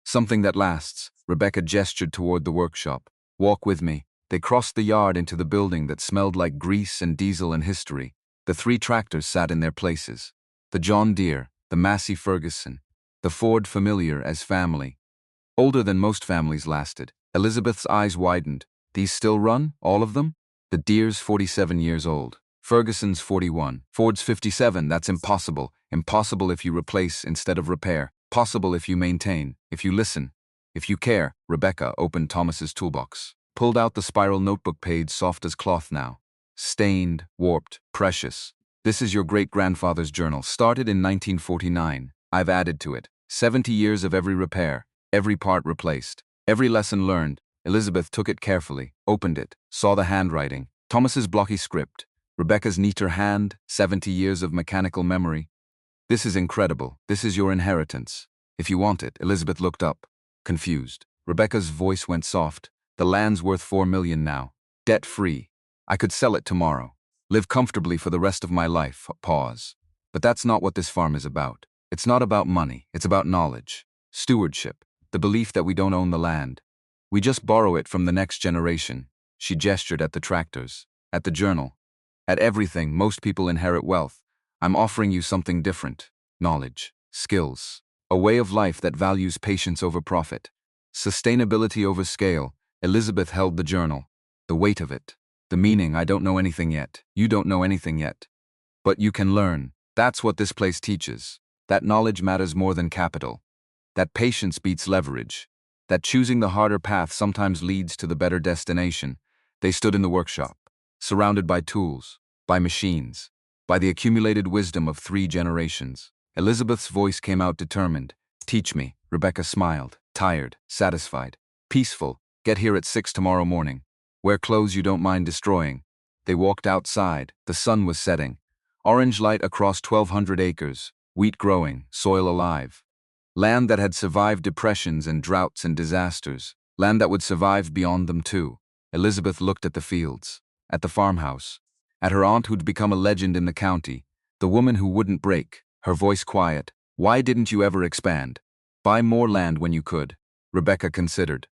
Something that lasts. Rebecca gestured toward the workshop. Walk with me. They crossed the yard into the building that smelled like grease and diesel and history. The 3 tractors sat in their places. The John Deere, the Massey Ferguson, the Ford, familiar as family. Older than most families lasted. Elizabeth's eyes widened. These still run? All of them? The Deere's 47 years old. Ferguson's 41. Ford's 57. That's impossible. Impossible if you replace instead of repair. Possible if you maintain, if you listen, if you care. Rebecca opened Thomas's toolbox, pulled out the spiral notebook page, soft as cloth now. Stained, warped, precious. This is your great-grandfather's journal. Started in 1949. I've added to it. 70 years of every repair, every part replaced, every lesson learned. Elizabeth took it carefully, opened it, saw the handwriting. Thomas's blocky script, Rebecca's neater hand, 70 years of mechanical memory. This is incredible. This is your inheritance. If you want it. Elizabeth looked up, confused. Rebecca's voice went soft. The land's worth $4 million now. Debt-free. I could sell it tomorrow. Live comfortably for the rest of my life. Pause. But that's not what this farm is about. It's not about money. It's about knowledge, stewardship, the belief that we don't own the land. We just borrow it from the next generation. She gestured at the tractors, at the journal, at everything. Most people inherit wealth. I'm offering you something different. Knowledge, skills, a way of life that values patience over profit, sustainability over scale. Elizabeth held the journal, the weight of it, the meaning. I don't know anything yet. You don't know anything yet. But you can learn. That's what this place teaches. That knowledge matters more than capital. That patience beats leverage. That choosing the harder path sometimes leads to the better destination. They stood in the workshop, surrounded by tools, by machines, by the accumulated wisdom of 3 generations. Elizabeth's voice came out determined. Teach me. Rebecca smiled, tired, satisfied, peaceful. Get here at 6 tomorrow morning. Wear clothes you don't mind destroying. They walked outside. The sun was setting. Orange light across 1,200 acres. wheat growing, soil alive. Land that had survived depressions and droughts and disasters. Land that would survive beyond them too. Elizabeth looked at the fields, at the farmhouse, at her aunt who'd become a legend in the county, the woman who wouldn't break, her voice quiet. Why didn't you ever expand? Buy more land when you could. Rebecca considered.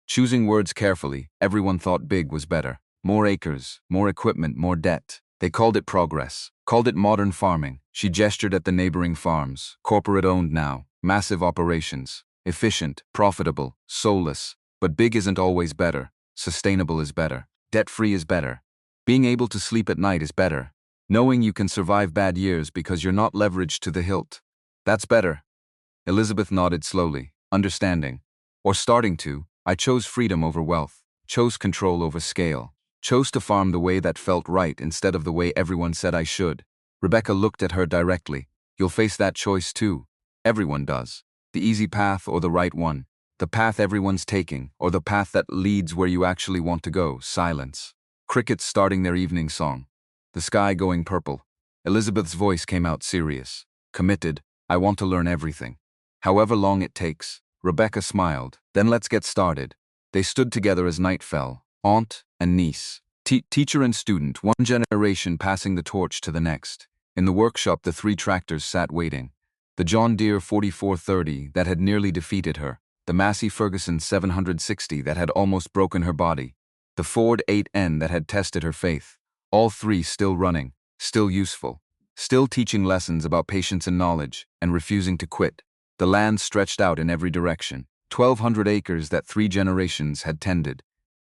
Choosing words carefully, everyone thought big was better. More acres, more equipment, more debt. They called it progress, called it modern farming. She gestured at the neighboring farms, corporate-owned now, massive operations, efficient, profitable, soulless. But big isn't always better. Sustainable is better. Debt-free is better. Being able to sleep at night is better. Knowing you can survive bad years because you're not leveraged to the hilt. That's better. Elizabeth nodded slowly, understanding. Or starting to. I chose freedom over wealth, chose control over scale, chose to farm the way that felt right instead of the way everyone said I should. Rebecca looked at her directly. You'll face that choice too. Everyone does. The easy path or the right one. The path everyone's taking, or the path that leads where you actually want to go. Silence. Crickets starting their evening song. The sky going purple. Elizabeth's voice came out serious. Committed. I want to learn everything. However long it takes. Rebecca smiled. Then let's get started. They stood together as night fell. Aunt and niece. Teacher and student, one generation passing the torch to the next. In the workshop, the 3 tractors sat waiting. The John Deere 4430 that had nearly defeated her. The Massey Ferguson 760 that had almost broken her body. The Ford 8N that had tested her faith. All 3 still running, still useful, still teaching lessons about patience and knowledge, and refusing to quit. The land stretched out in every direction. 1,200 acres that 3 generations had tended,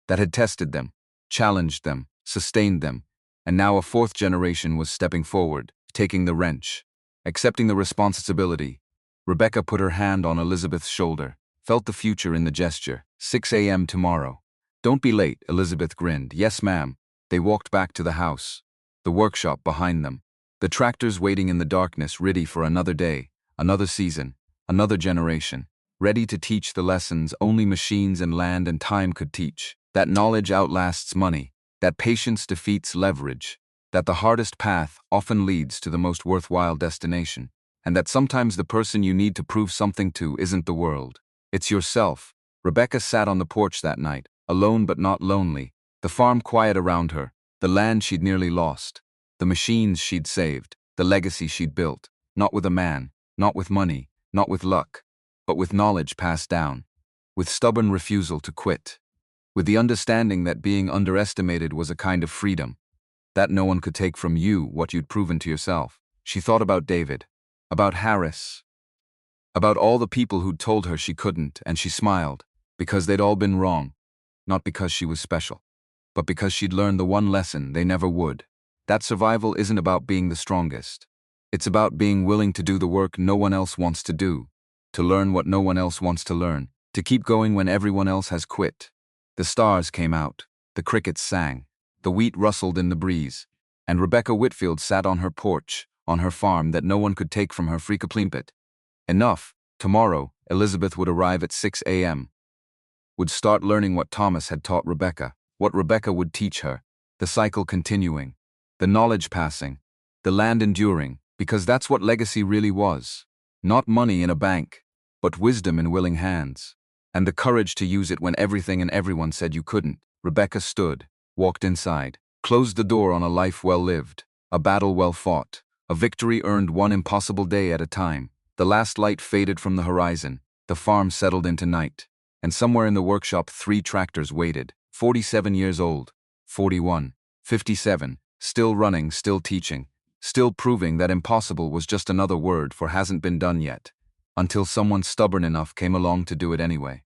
that had tested them, challenged them, sustained them, and now a 4th generation was stepping forward, taking the wrench, accepting the responsibility. Rebecca put her hand on Elizabeth's shoulder, felt the future in the gesture. 6 a.m. tomorrow. Don't be late, Elizabeth grinned. Yes, ma'am. They walked back to the house, the workshop behind them, the tractors waiting in the darkness, ready for another day, another season, another generation, ready to teach the lessons only machines and land and time could teach. That knowledge outlasts money, that patience defeats leverage, that the hardest path often leads to the most worthwhile destination, and that sometimes the person you need to prove something to isn't the world. It's yourself. Rebecca sat on the porch that night, alone but not lonely, the farm quiet around her, the land she'd nearly lost, the machines she'd saved, the legacy she'd built, not with a man, not with money, not with luck, but with knowledge passed down, with stubborn refusal to quit, with the understanding that being underestimated was a kind of freedom, that no one could take from you what you'd proven to yourself. She thought about David, about Harris, about all the people who'd told her she couldn't, and she smiled, because they'd all been wrong, not because she was special, but because she'd learned the one lesson they never would. That survival isn't about being the strongest. It's about being willing to do the work no one else wants to do, to learn what no one else wants to learn, to keep going when everyone else has quit. The stars came out, the crickets sang, the wheat rustled in the breeze, and Rebecca Whitfield sat on her porch, on her farm that no one could take from her. Freakaplimpet. Enough. Tomorrow, Elizabeth would arrive at 6 a.m., would start learning what Thomas had taught Rebecca, what Rebecca would teach her, the cycle continuing, the knowledge passing, the land enduring, because that's what legacy really was. Not money in a bank, but wisdom in willing hands, and the courage to use it when everything and everyone said you couldn't. Rebecca stood, walked inside, closed the door on a life well lived, a battle well fought, a victory earned one impossible day at a time. The last light faded from the horizon, the farm settled into night, and somewhere in the workshop 3 tractors waited, 47 years old, 41, 57, still running, still teaching, still proving that impossible was just another word for hasn't been done yet, until someone stubborn enough came along to do it anyway.